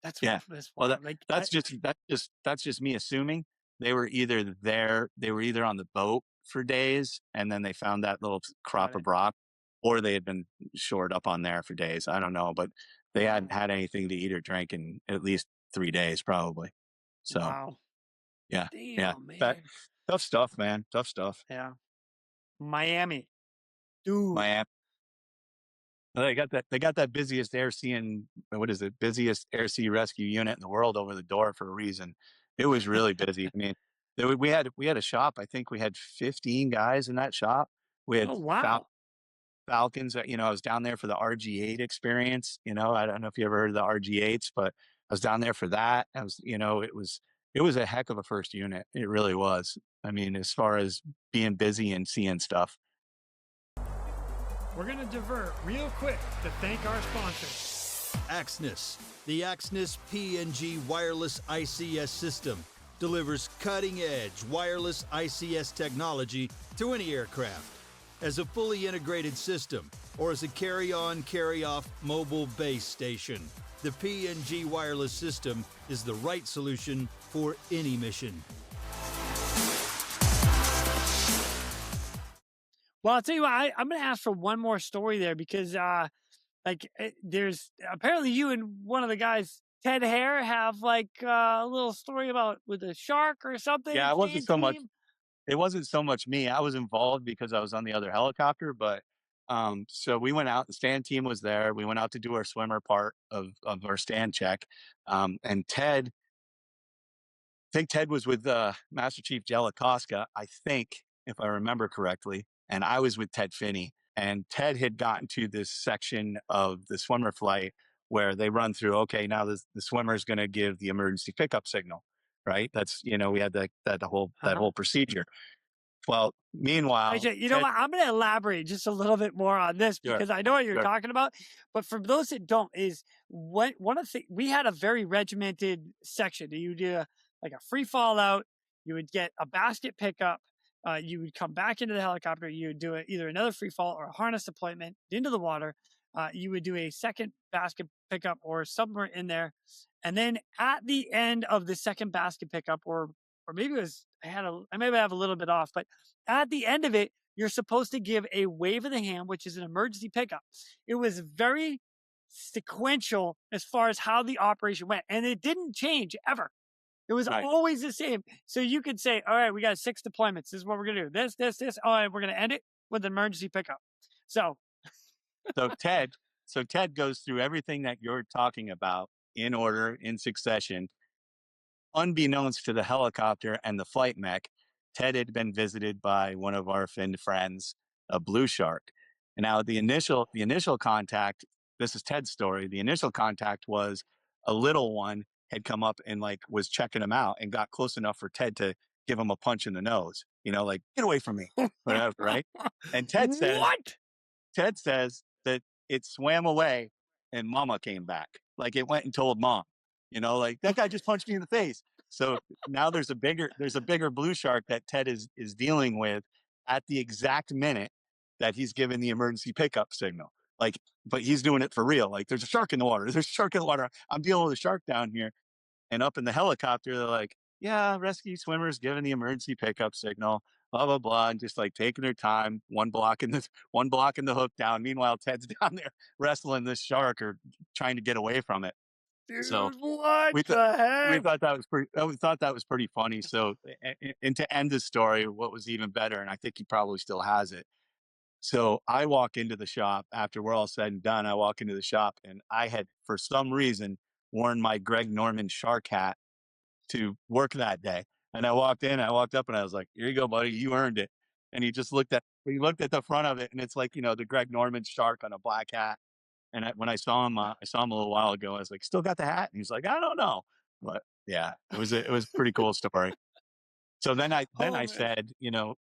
That's Yeah. that's Well, wild. Like, that's just me assuming they were either there. They were either on the boat for days, and then they found that little crop of rock, or they had been shored up on there for days. I don't know, but they hadn't had anything to eat or drink in at least 3 days, probably. So, wow. yeah, Damn, man. man. Tough stuff, man. Tough stuff. Yeah. Miami, dude. Miami. Well, they got that busiest air sea and what is it? Busiest air sea rescue unit in the world over the door for a reason. It was really busy. I mean, we had a shop. I think we had 15 guys in that shop. We had Oh wow. Falcons. I was down there for the RG8 experience. I don't know if you ever heard of the RG8s, but I was down there for that. It was a heck of a first unit. It really was. I mean, as far as being busy and seeing stuff. We're gonna divert real quick to thank our sponsors. Axnis. The Axnis PNG wireless ICS system delivers cutting-edge wireless ICS technology to any aircraft. As a fully integrated system or as a carry-on, carry-off mobile base station, the PNG wireless system is the right solution for any mission. Well, I'll tell you what, I'm going to ask for one more story there because, there's apparently you and one of the guys, Ted Hare, have like a little story about with a shark or something. Yeah, it wasn't so much. It wasn't so much me. I was involved because I was on the other helicopter, but so we went out. The stand team was there. We went out to do our swimmer part of our stand check, and Ted. I think Ted was with Master Chief Jelikoska, I think, if I remember correctly. And I was with Ted Finney. And Ted had gotten to this section of the swimmer flight where they run through, okay, now the swimmer is going to give the emergency pickup signal, right? That's, we had that whole procedure. Well, meanwhile, you know what? I'm going to elaborate just a little bit more on this because I know what you're talking about. But for those that don't, we had a very regimented section. You do like a free fall out. You would get a basket pickup. You would come back into the helicopter. You would do either another free fall or a harness deployment into the water. You would do a second basket pickup or somewhere in there. And then at the end of the second basket pickup, or maybe it was, I maybe have a little bit off, but at the end of it, you're supposed to give a wave of the hand, which is an emergency pickup. It was very sequential as far as how the operation went. And it didn't change ever. It was always the same. So you could say, all right, we got 6 deployments. This is what we're going to do. This. All right, we're going to end it with an emergency pickup. So Ted goes through everything that you're talking about in order, in succession. Unbeknownst to the helicopter and the flight mech, Ted had been visited by one of our finned friends, a blue shark. And now the initial contact, this is Ted's story. The initial contact was a little one had come up and was checking him out and got close enough for Ted to give him a punch in the nose, get away from me, whatever, right? And Ted says, what? Ted says that it swam away and mama came back. It went and told mom, that guy just punched me in the face. So now there's a bigger blue shark that Ted is dealing with at the exact minute that he's given the emergency pickup signal. But he's doing it for real. There's a shark in the water. There's a shark in the water. I'm dealing with a shark down here. And up in the helicopter, they're like, yeah, rescue swimmers giving the emergency pickup signal, blah, blah, blah. And just taking their time, one blocking the hook down. Meanwhile, Ted's down there wrestling this shark or trying to get away from it. Dude, so what the heck? We thought that was pretty funny. So, and to end the story, what was even better, and I think he probably still has it. So I walk into the shop after we're all said and done. I walk into the shop and I had, for some reason, worn my Greg Norman shark hat to work that day. And I walked up and I was like, here you go, buddy. You earned it. And he looked at the front of it and it's the Greg Norman shark on a black hat. And when I saw him a little while ago. I was like, "Still got the hat?" And he's like, "I don't know." But yeah, it was a pretty cool story. So then I Oh, man. said,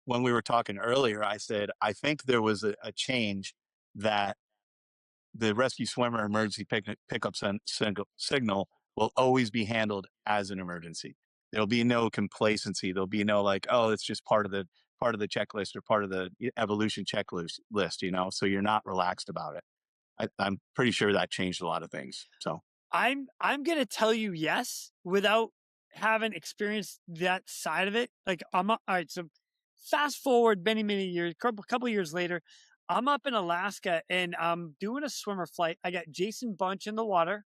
when we were talking earlier, I said I think there was a change that the rescue swimmer emergency pickup signal will always be handled as an emergency. There'll be no complacency. There'll be no like, oh, it's just part of the checklist or part of the evolution checklist list. So you're not relaxed about it. I'm pretty sure that changed a lot of things. So I'm gonna tell you yes without having experienced that side of it. Like all right, so fast forward many years, couple years later, I'm up in Alaska and I'm doing a swimmer flight. I got Jason Bunch in the water.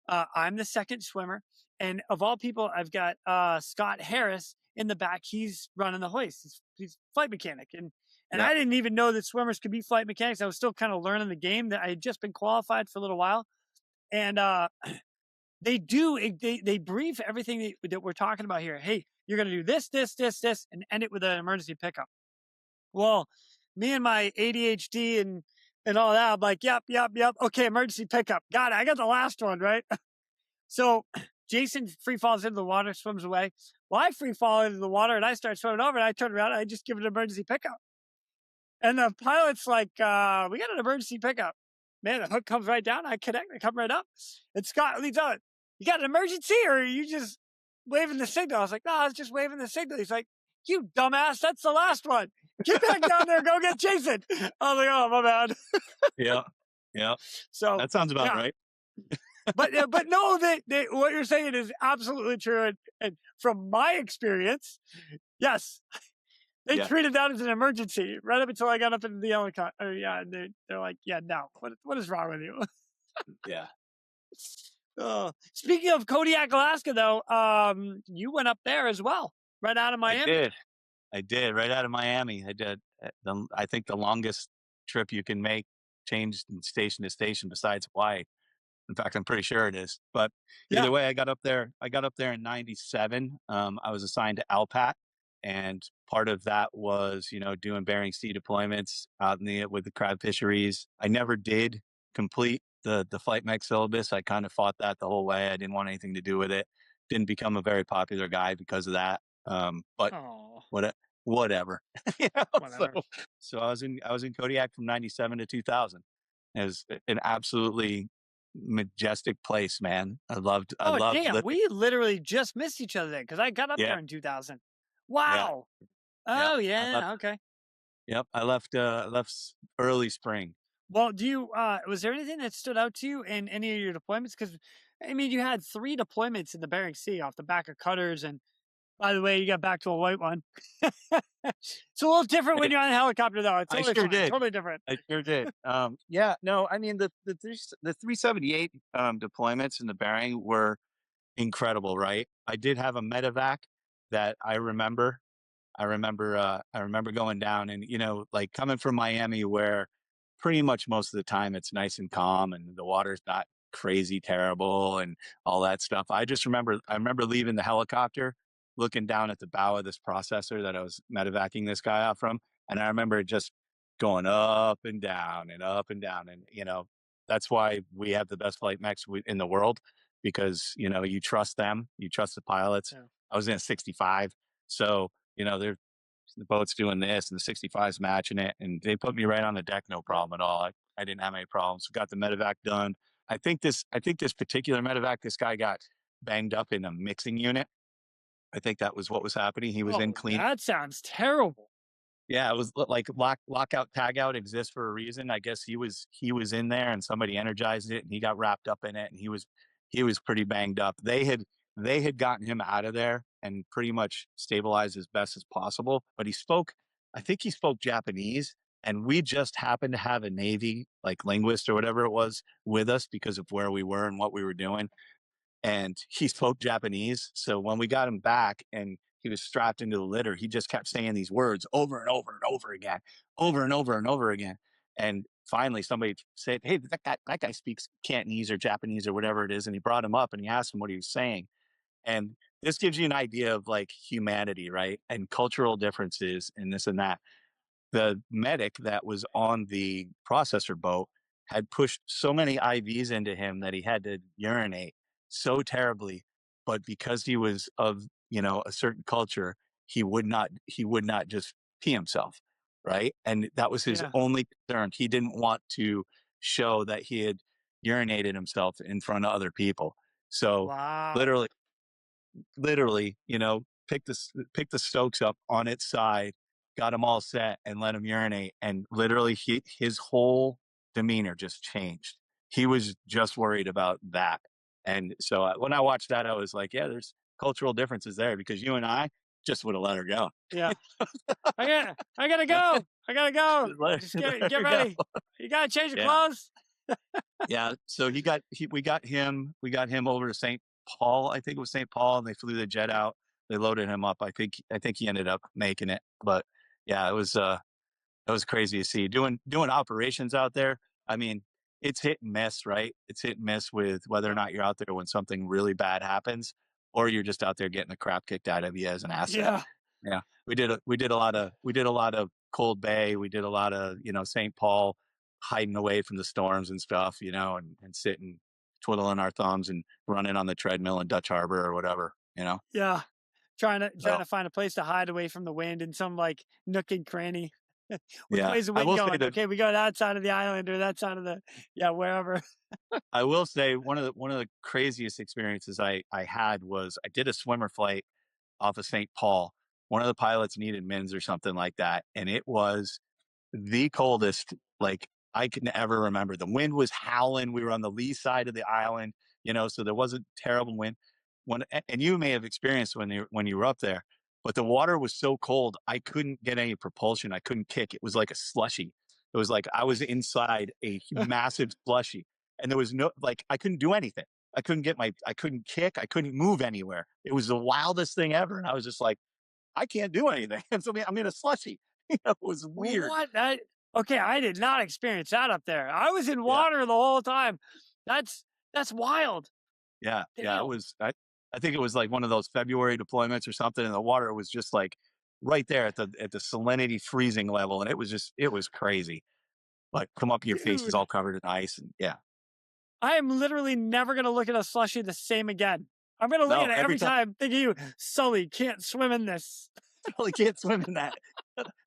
I'm the second swimmer, and of all people, I've got Scott Harris in the back. He's running the hoist. He's flight mechanic, and Yeah. I didn't even know that swimmers could be flight mechanics. I was still kind of learning the game. That I had just been qualified for a little while, and they brief everything that we're talking about here. Hey, you're going to do this, and end it with an emergency pickup. Well, me and my ADHD and all that, I'm like, yep. Okay, emergency pickup. Got it. I got the last one, right? So Jason free falls into the water, swims away. Well, I free fall into the water and I start swimming over and I turn around and I just give it an emergency pickup. And the pilot's like, we got an emergency pickup. Man, the hook comes right down. I connect, I come right up. And Scott leads on. You got an emergency or are you just waving the signal? I was like, no, I was just waving the signal. He's like, you dumbass, that's the last one. Get back down there, go get Jason. I was like, oh, my bad. Yeah. So That sounds about right. but no, what you're saying is absolutely true. And from my experience, yes, they treated that as an emergency right up until I got up into the helicopter. Yeah, and they're like, yeah, no, what is wrong with you? Yeah. Speaking of Kodiak, Alaska, though, you went up there as well, right out of Miami. I did right out of Miami. I did. I think the longest trip you can make, changed station to station besides Hawaii. In fact, I'm pretty sure it is. But either way, I got up there in '97. I was assigned to Alpat, and part of that was, doing Bering Sea deployments out with the crab fisheries. I never did complete the flight mech syllabus. I kind of fought that the whole way. I didn't want anything to do with it. Didn't become a very popular guy because of that. But whatever. Whatever. So I was in Kodiak from '97 to 2000. It was an absolutely majestic place, man. I loved damn, we literally just missed each other then because I got up there in 2000. Wow. Oh yeah. Okay. Yep. I left early spring. Well, was there anything that stood out to you in any of your deployments? Because I mean, you had 3 deployments in the Bering Sea off the back of cutters, and by the way, you got back to a white one. It's a little different when you're on a helicopter, though. It's totally different. I sure did. Yeah, no, I mean the 378 deployments in the Bering were incredible, right? I did have a medevac that I remember. I remember going down and, like coming from Miami where pretty much most of the time it's nice and calm and the water's not crazy terrible and all that stuff. I remember leaving the helicopter, looking down at the bow of this processor that I was medevacing this guy off from. And I remember just going up and down and up and down. And, that's why we have the best flight mechs in the world, because, you trust them, you trust the pilots. Yeah. I was in a 65. So, the boat's doing this and the 65's matching it. And they put me right on the deck, no problem at all. I didn't have any problems. Got the medevac done. I think this particular medevac, this guy got banged up in a mixing unit. I think that was what was happening. He was in clean. That sounds terrible. Yeah, it was like lockout, tagout exists for a reason. I guess he was in there and somebody energized it and he got wrapped up in it and he was pretty banged up. They had gotten him out of there and pretty much stabilized as best as possible. But I think he spoke Japanese, and we just happened to have a Navy linguist or whatever it was with us because of where we were and what we were doing. And he spoke Japanese. So when we got him back and he was strapped into the litter, he just kept saying these words over and over and over again, over and over and over again. And finally somebody said, hey, that guy speaks Cantonese or Japanese or whatever it is. And he brought him up and he asked him what he was saying. And this gives you an idea of humanity, right? And cultural differences and this and that. The medic that was on the processor boat had pushed so many IVs into him that he had to urinate so terribly. But because he was of, a certain culture, he would not just pee himself. Right. And that was his Yeah. only concern. He didn't want to show that he had urinated himself in front of other people. So Wow. literally, pick the Stokes up on its side, got him all set, and let him urinate. And literally, his whole demeanor just changed. He was just worried about that. And so when I watched that, I was like, yeah, there's cultural differences there, because you and I just would have let her go. Yeah. I gotta go. I gotta go. Just Let get her ready. go. You gotta change your Yeah. clothes. Yeah. So we got him over to St. Paul. I think it was St. Paul, and they flew the jet out. They loaded him up. I think he ended up making it. But yeah, it was crazy to see doing operations out there. I mean, it's hit and miss, right? It's hit and miss with whether or not you're out there when something really bad happens, or you're just out there getting the crap kicked out of you as an asset. Yeah. Yeah. We did a lot of Cold Bay. We did a lot of, St. Paul, hiding away from the storms and stuff, and sitting, twiddling our thumbs and running on the treadmill in Dutch Harbor or whatever, Yeah. Trying to So, find a place to hide away from the wind in some like nook and cranny. Which yeah. way's the I wind will say going? that Okay, we go that side of the island or that side of the wherever. I will say one of the craziest experiences I had was I did a swimmer flight off of St. Paul. One of the pilots needed mins or something like that, and it was the coldest like I can ever remember. The wind was howling. We were on the lee side of the island, so there wasn't terrible wind. And you may have experienced when you were up there, but the water was so cold I couldn't get any propulsion. I couldn't kick. It was like a slushy. It was like I was inside a massive slushy, and there was no I couldn't do anything. I couldn't kick. I couldn't move anywhere. It was the wildest thing ever, and I was just like, I can't do anything. And so I'm in a slushy. It was weird. What? Okay, I did not experience that up there. I was in Yeah. water the whole time. That's wild. Yeah. Yeah. It Damn. was, I think it was like one of those February deployments or something. And the water was just like right there at the salinity freezing level. And it was crazy. Like come up your face is Dude. all covered in ice. And yeah. I am literally never gonna look at a slushy the same again. I'm gonna look No, at it every time thinking you, Sully, can't swim in this. Sully can't swim in that.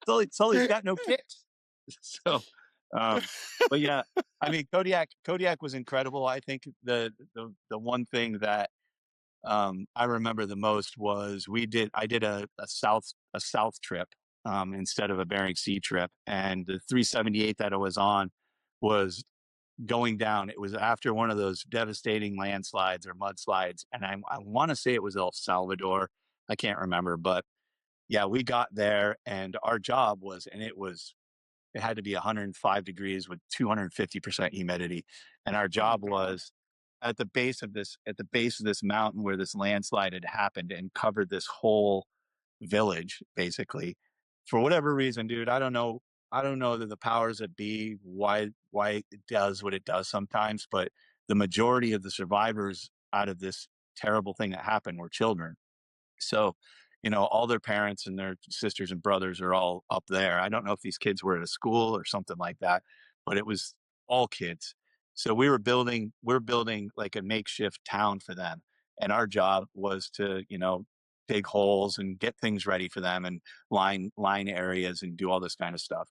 Sully's got no kicks. So, but yeah, I mean, Kodiak was incredible. I think the one thing that I remember the most was I did a south trip instead of a Bering Sea trip, and the 378 that I was on was going down. It was after one of those devastating landslides or mudslides, and I want to say it was El Salvador. I can't remember, but yeah, we got there, and our job was, and it had to be 105 degrees with 250% humidity. And our job was at the base of this mountain where this landslide had happened and covered this whole village, basically. For whatever reason, dude, I don't know that the powers that be, why it does what it does sometimes, but the majority of the survivors out of this terrible thing that happened were children. So, all their parents and their sisters and brothers are all up there. I don't know if these kids were at a school or something like that, but it was all kids. So we're building like a makeshift town for them. And our job was to, dig holes and get things ready for them and line areas and do all this kind of stuff.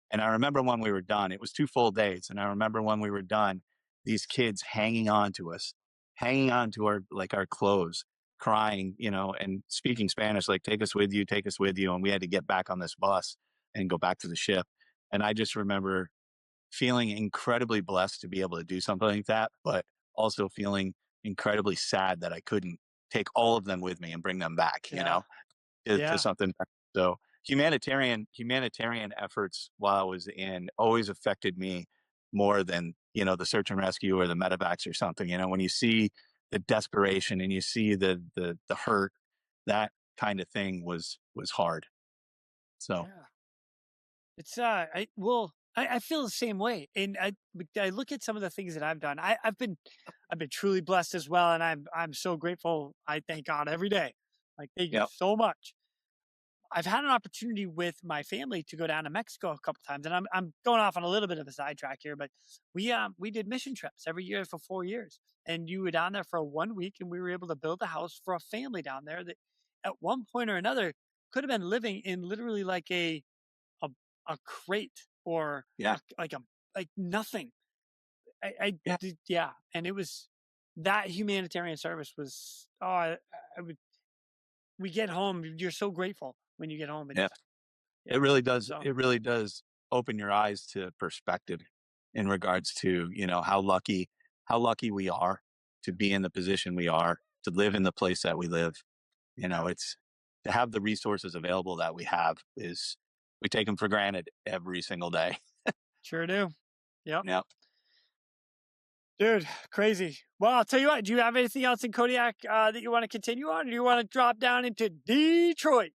And I remember when we were done, it was 2 full days. And I remember when we were done, these kids hanging on to us, hanging on to our clothes, crying, and speaking Spanish, like, take us with you. And we had to get back on this bus and go back to the ship. And I just remember feeling incredibly blessed to be able to do something like that, but also feeling incredibly sad that I couldn't take all of them with me and bring them back, to something. So humanitarian efforts while I was in always affected me more than, the search and rescue or the medevacs or something. When you see the desperation and you see the hurt, that kind of thing was hard. So it's I feel the same way, and I look at some of the things that I've done. I've been truly blessed as well, and I'm so grateful. I thank God every day. Like, thank you so much. I've had an opportunity with my family to go down to Mexico a couple times, and I'm going off on a little bit of a sidetrack here, but we did mission trips every year for 4 years, and you were down there for 1 week, and we were able to build a house for a family down there that, at one point or another, could have been living in literally like a, a crate or like nothing. And it was that humanitarian service was we get home, you're so grateful when you get home. And it really does. So, it really does open your eyes to perspective in regards to, how lucky we are to be in the position we are, to live in the place that we live. It's to have the resources available that we have we take them for granted every single day. Sure do. Yep. Dude, crazy. Well, I'll tell you what, do you have anything else in Kodiak that you want to continue on, or do you want to drop down into Detroit?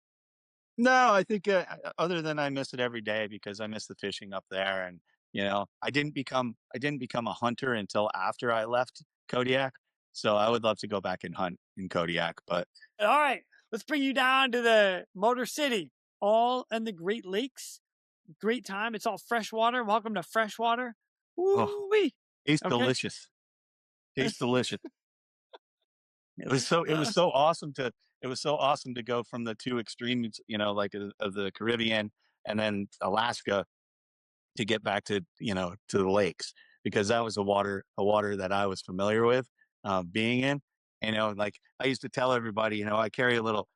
No, I think other than I miss it every day because I miss the fishing up there. And, I didn't become a hunter until after I left Kodiak. So I would love to go back and hunt in Kodiak. But all right, let's bring you down to the Motor City, all in the Great Lakes. Great time. It's all freshwater. Welcome to freshwater. Woo-wee. Tastes delicious. Tastes delicious. It was so awesome to go from the two extremes, like of the Caribbean and then Alaska to get back to the lakes, because that was a water that I was familiar with being in. Like I used to tell everybody, I carry a little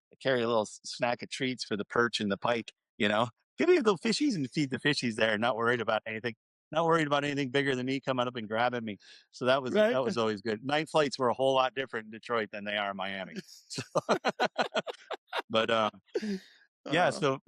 snack of treats for the perch and the pike, give me the fishies and feed the fishies there, not worried about anything bigger than me coming up and grabbing me. So that was always good. Night flights were a whole lot different in Detroit than they are in Miami. So, but so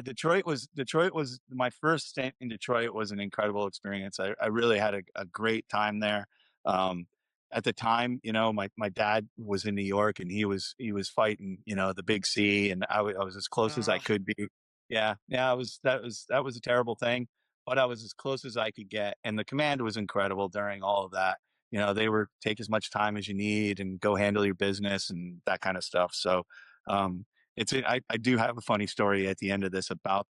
Detroit was my first stint in Detroit. Was an incredible experience. I really had a great time there. At the time, my dad was in New York and he was fighting, the big sea, and I was as close as I could be. That was a terrible thing, but I was as close as I could get. And the command was incredible during all of that. They were take as much time as you need and go handle your business and that kind of stuff. So, I do have a funny story at the end of this about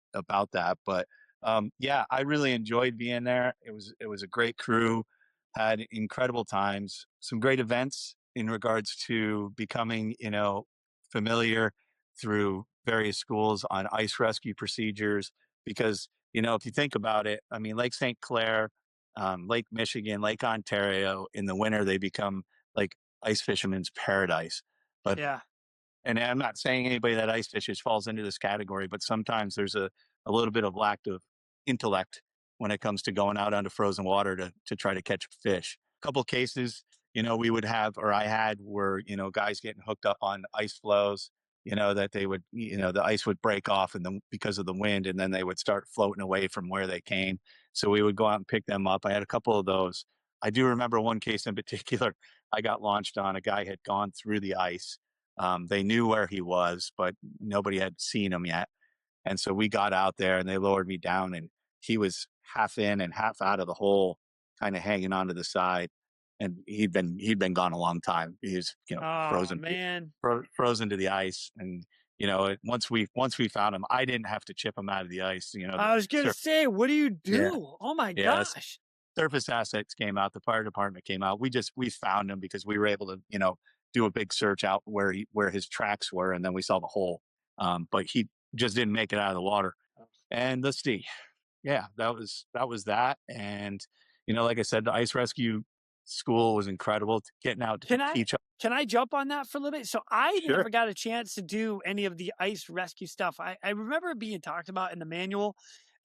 that, but, I really enjoyed being there. It was a great crew, had incredible times, some great events in regards to becoming, familiar through various schools on ice rescue procedures, because, if you think about it, I mean, Lake St. Clair, Lake Michigan, Lake Ontario, in the winter, they become like ice fishermen's paradise. But and I'm not saying anybody that ice fishes falls into this category, but sometimes there's a little bit of lack of intellect when it comes to going out onto frozen water to try to catch fish. A couple of cases, we would have, or I had, were, guys getting hooked up on ice floes, that they would, the ice would break off because of the wind, and then they would start floating away from where they came. So we would go out and pick them up. I had a couple of those. I do remember one case in particular I got launched on. A guy had gone through the ice. They knew where he was, but nobody had seen him yet. And so we got out there and they lowered me down, and he was half in and half out of the hole, kind of hanging onto the side. And he'd been gone a long time. He was, frozen to the ice. And, once we found him, I didn't have to chip him out of the ice. I was going to say, what do you do? Yeah. Oh my gosh. Surface assets came out. The fire department came out. We found him because we were able to, do a big search out where his tracks were. And then we saw the hole. But he just didn't make it out of the water. And let's see. Yeah, that was that. And, like I said, the ice rescue school was incredible. Getting out to teach. Can I jump on that for a little bit? So I never got a chance to do any of the ice rescue stuff. I remember it being talked about in the manual.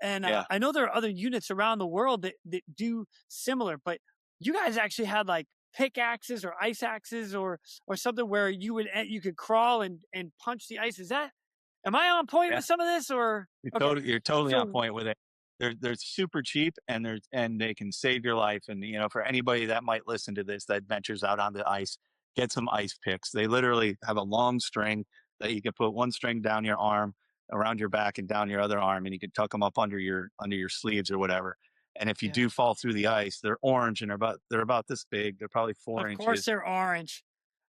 And I know there are other units around the world that do similar, but you guys actually had like pickaxes or ice axes or something where you could crawl and punch the ice. Am I on point with some of this, or? You're totally on point with it. They're super cheap, and they can save your life. And, for anybody that might listen to this that ventures out on the ice, get some ice picks. They literally have a long string that you can put one string down your arm, around your back, and down your other arm, and you can tuck them up under your sleeves or whatever. And if you do fall through the ice, they're orange and they're about this big. They're probably 4 inches. Of course they're orange.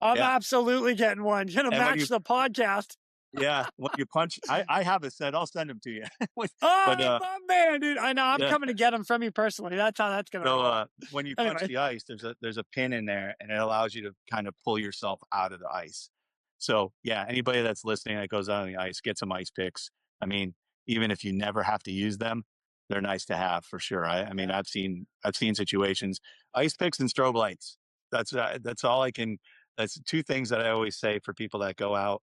I'm absolutely getting one. Gonna match the podcast. Yeah, when you punch, I have a set. I'll send them to you. Oh, But my man, dude. I know. I'm yeah. coming to get them from you personally. That's how that's going to roll. When you punch Anyway. the ice, there's a pin in there, and it allows you to kind of pull yourself out of the ice. So yeah, anybody that's listening that goes out on the ice, get some ice picks. I mean, even if you never have to use them, they're nice to have for sure. I mean, I've seen situations, ice picks and strobe lights. That's all I can. That's two things that I always say for people that go out,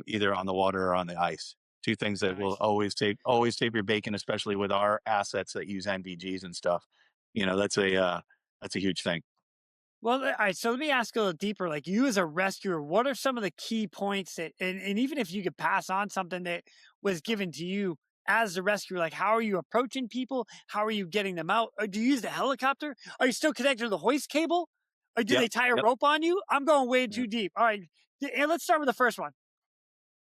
either on the water or on the ice. Two things that will Nice. always save your bacon, especially with our assets that use NVGs and stuff. You know, that's a huge thing. Well, all right. So let me ask a little deeper. Like you as a rescuer, what are some of the key points that, and even if you could pass on something that was given to you as a rescuer, like how are you approaching people? How are you getting them out? Or do you use the helicopter? Are you still connected to the hoist cable? Or do Yep, they tie a yep. rope on you? I'm going way Yeah. too deep. All right. And let's start with the first one.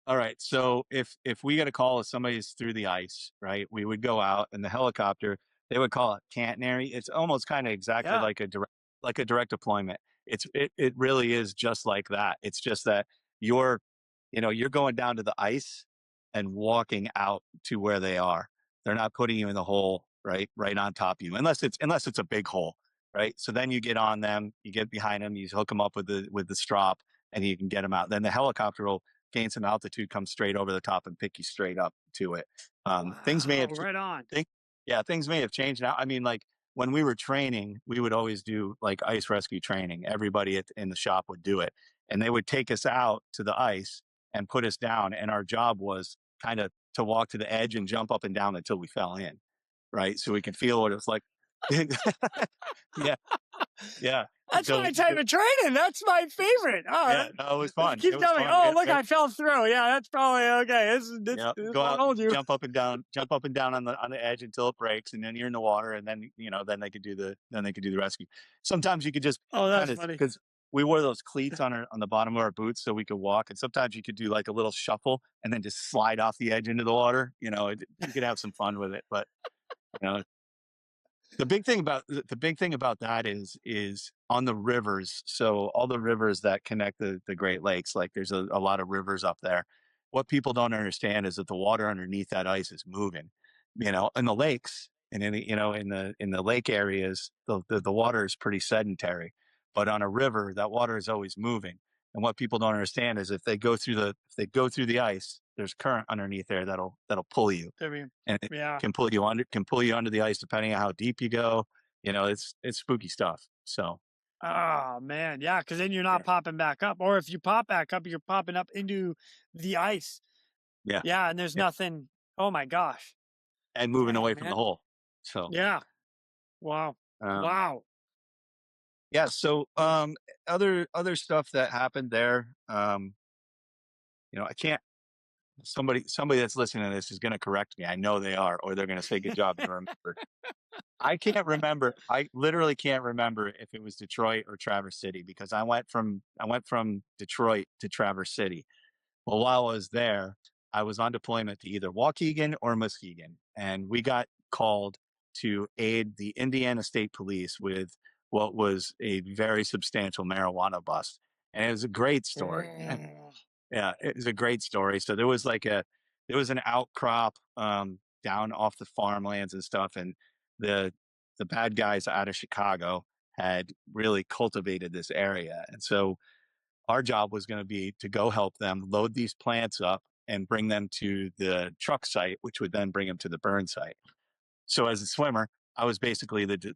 All right. So if we get a call if somebody's through the ice, right, we would go out and the helicopter, they would call it catenary. It's almost kind of exactly Yeah. like a direct deployment. It really is just like that. It's just that you're you're going down to the ice and walking out to where they are. They're not putting you in the hole right on top of you, unless it's a big hole, right? So then you get on them, you get behind them, you hook them up with the strop, and you can get them out. Then the helicopter will gain some altitude, come straight over the top, and pick you straight up to it. Things may have Wow, right on. things may have changed now. I mean, like when we were training, we would always do like ice rescue training. Everybody in the shop would do it, and they would take us out to the ice and put us down. And our job was kind of to walk to the edge and jump up and down until we fell in, right? So we could feel what it was like. Yeah, yeah. That's So my type of training. That's my favorite. Oh, yeah, no, it was fun. keep It was telling me, fun. oh, look, I fell through. Yeah, that's probably okay. This Yeah, go won't out, hold you. jump up and down on the edge until it breaks, and then you're in the water, and then then they could do the rescue. Sometimes you could just Oh, kind that's of funny. because we wore those cleats on the bottom of our boots so we could walk, and sometimes you could do like a little shuffle and then just slide off the edge into the water. You could have some fun with it, but you know the big thing about that is on the rivers. So all the rivers that connect the Great Lakes, like there's a lot of rivers up there. What people don't understand is that the water underneath that ice is moving. In the lakes and in the lake areas, the water is pretty sedentary. But on a river, that water is always moving. And what people don't understand is if they go through the ice, there's current underneath there that'll pull you, I mean, and it yeah. can pull you under the ice depending on how deep you go. It's spooky stuff. So Oh man, yeah, because then you're not yeah, popping back up, or if you pop back up, you're popping up into the ice. yeah, Yeah, and there's yeah, nothing. Oh my gosh. and moving Dang, away from the man. hole. So Yeah. Wow. um, Wow. yeah. So other stuff that happened there. I can't. Somebody that's listening to this is going to correct me. I know they are, or they're going to say, "Good job, you remember." I can't remember. I literally can't remember if it was Detroit or Traverse City because I went from Detroit to Traverse City. Well, while I was there, I was on deployment to either Waukegan or Muskegon, and we got called to aid the Indiana State Police with what was a very substantial marijuana bust. And it was a great story. Yeah, it was a great story. So there was an outcrop down off the farmlands and stuff, and the bad guys out of Chicago had really cultivated this area, and so our job was going to be to go help them load these plants up and bring them to the truck site, which would then bring them to the burn site. So as a swimmer, I was basically the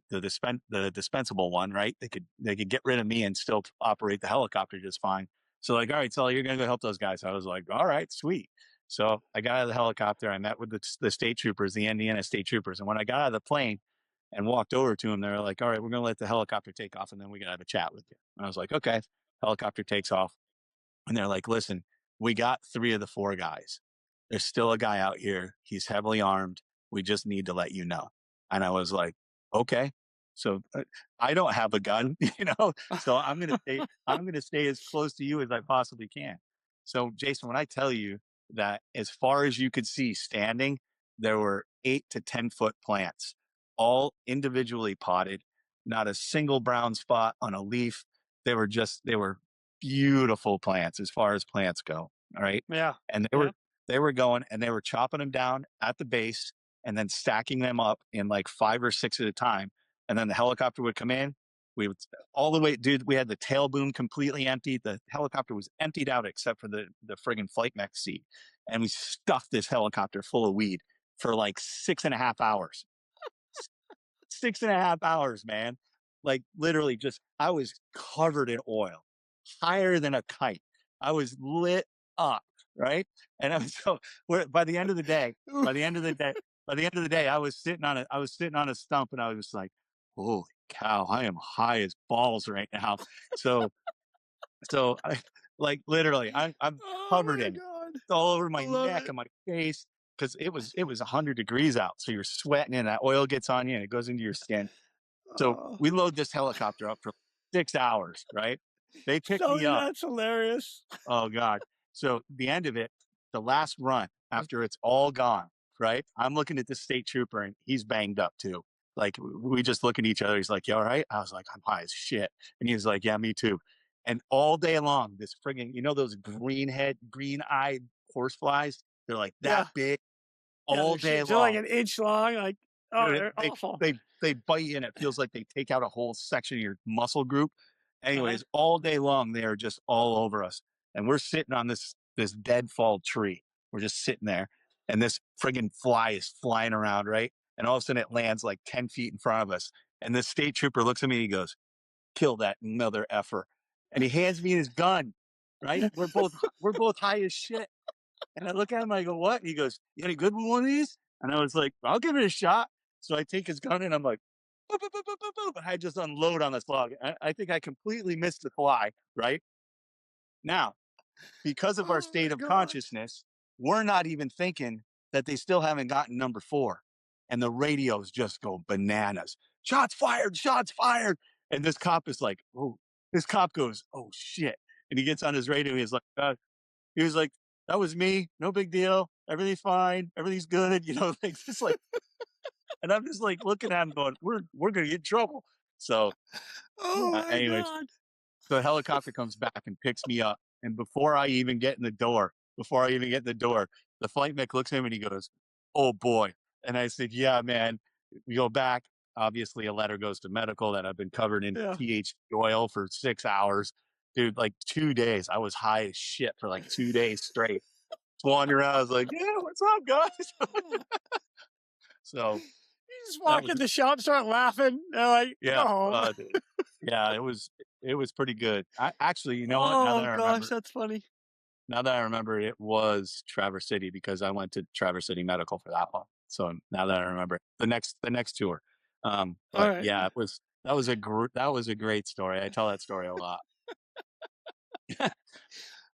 dispensable one, right? They could get rid of me and still operate the helicopter just fine. So like, all right, Sully, you're gonna go help those guys. I was like, all right, sweet. So I got out of the helicopter. I met with the state troopers, the Indiana state troopers, and when I got out of the plane and walked over to them, they were like, all right, we're gonna let the helicopter take off, and then we can have a chat with you. And I was like, okay. Helicopter takes off, and they're like, listen, we got 3 of the 4 guys. There's still a guy out here. He's heavily armed. We just need to let you know. And I was like, okay. So I don't have a gun, so I'm going to stay as close to you as I possibly can. So Jason, when I tell you that as far as you could see standing, there were 8 to 10 foot plants, all individually potted, not a single brown spot on a leaf. They were beautiful plants as far as plants go. All right. Yeah. And they were going and they were chopping them down at the base and then stacking them up in like 5 or 6 at a time. And then the helicopter would come in. We would all the way, dude, we had the tail boom completely empty. The helicopter was emptied out except for the friggin' flight mech seat. And we stuffed this helicopter full of weed for like 6.5 hours. 6.5 hours, man. Like literally just, I was covered in oil, higher than a kite. I was lit up, right? And I was so, by the end of the day, I was sitting on a stump and I was like, holy cow, I am high as balls right now. So I, like literally, I'm covered in it. It's all over my neck and my face because it was 100 degrees out. So you're sweating and that oil gets on you and it goes into your skin. So we load this helicopter up for 6 hours, right? They pick me up. That's hilarious. Oh God. So the end of it, the last run after it's all gone, right? I'm looking at this state trooper and he's banged up too. Like we just look at each other. He's like, you all right? I was like, I'm high as shit. And he's like, yeah, me too. And all day long, this friggin', you know, those green-eyed horseflies? They're like that big all day long. They're like an inch long. Like, oh, Dude, they're awful. They bite you and it feels like they take out a whole section of your muscle group. Anyways, all day long, they are just all over us. And we're sitting on this deadfall tree. We're just sitting there and this friggin' fly is flying around, right? And all of a sudden it lands like 10 feet in front of us. And this state trooper looks at me and he goes, kill that mother effer. And he hands me his gun, right? We're both high as shit. And I look at him, I go, what? And he goes, you any good with one of these? And I was like, I'll give it a shot. So I take his gun and I'm like, boop, boop, boop, boop, boop, boop, and I just unload on this log. I think I completely missed the fly, right? Now, because of our state of consciousness, we're not even thinking that they still haven't gotten number 4. And the radios just go bananas. Shots fired, shots fired. And this cop is like, oh, this cop goes, oh shit. And he gets on his radio. He was like, that was me. No big deal. Everything's fine. Everything's good. You know, like just like, and I'm just like looking at him going, we're going to get in trouble. So anyways, the helicopter comes back and picks me up. And before I even get in the door, the flight mech looks at him and he goes, oh boy. And I said, yeah, man, we go back. Obviously, a letter goes to medical that I've been covered in THC oil for 6 hours. Dude, like 2 days. I was high as shit for like 2 days straight. Just wandering around. I was like, yeah, what's up, guys? So you just walk in the shop, start laughing. They're like, go home. Yeah, it was pretty good. Actually, you know what? Oh, gosh, that's funny. Now that I remember, it was Traverse City because I went to Traverse City Medical for that one. So now that I remember, the next tour. But yeah, that was a great story. I tell that story a lot.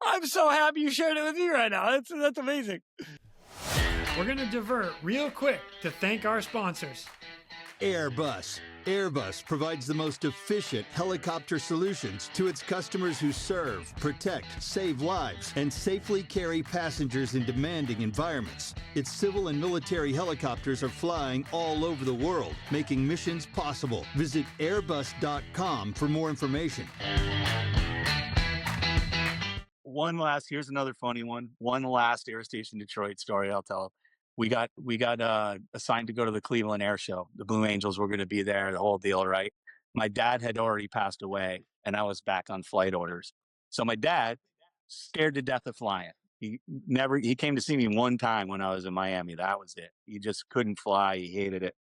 I'm so happy you shared it with me right now. That's amazing. We're going to divert real quick to thank our sponsors. Airbus. Airbus provides the most efficient helicopter solutions to its customers who serve, protect, save lives, and safely carry passengers in demanding environments. Its civil and military helicopters are flying all over the world, making missions possible. Visit airbus.com for more information. Here's another funny one. One last Air Station Detroit story I'll tell. We got assigned to go to the Cleveland Air Show. The Blue Angels were going to be there, the whole deal, right? My dad had already passed away, and I was back on flight orders. So my dad, scared to death of flying. He came to see me one time when I was in Miami. That was it. He just couldn't fly. He hated it.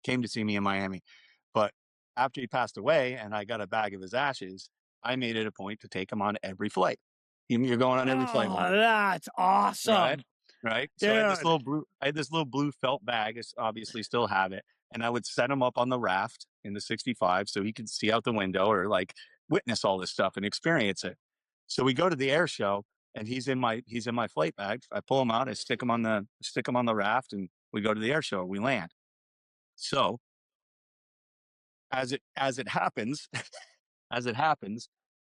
Came to see me in Miami. But after he passed away and I got a bag of his ashes, I made it a point to take him on every flight. You're going on every flight. Oh, that's awesome. Right. So I had this little blue felt bag. I obviously still have it. And I would set him up on the raft in the 65 so he could see out the window or like witness all this stuff and experience it. So we go to the air show and he's in my flight bag. I pull him out, I stick him on the raft, and we go to the air show. We land. So as it happens,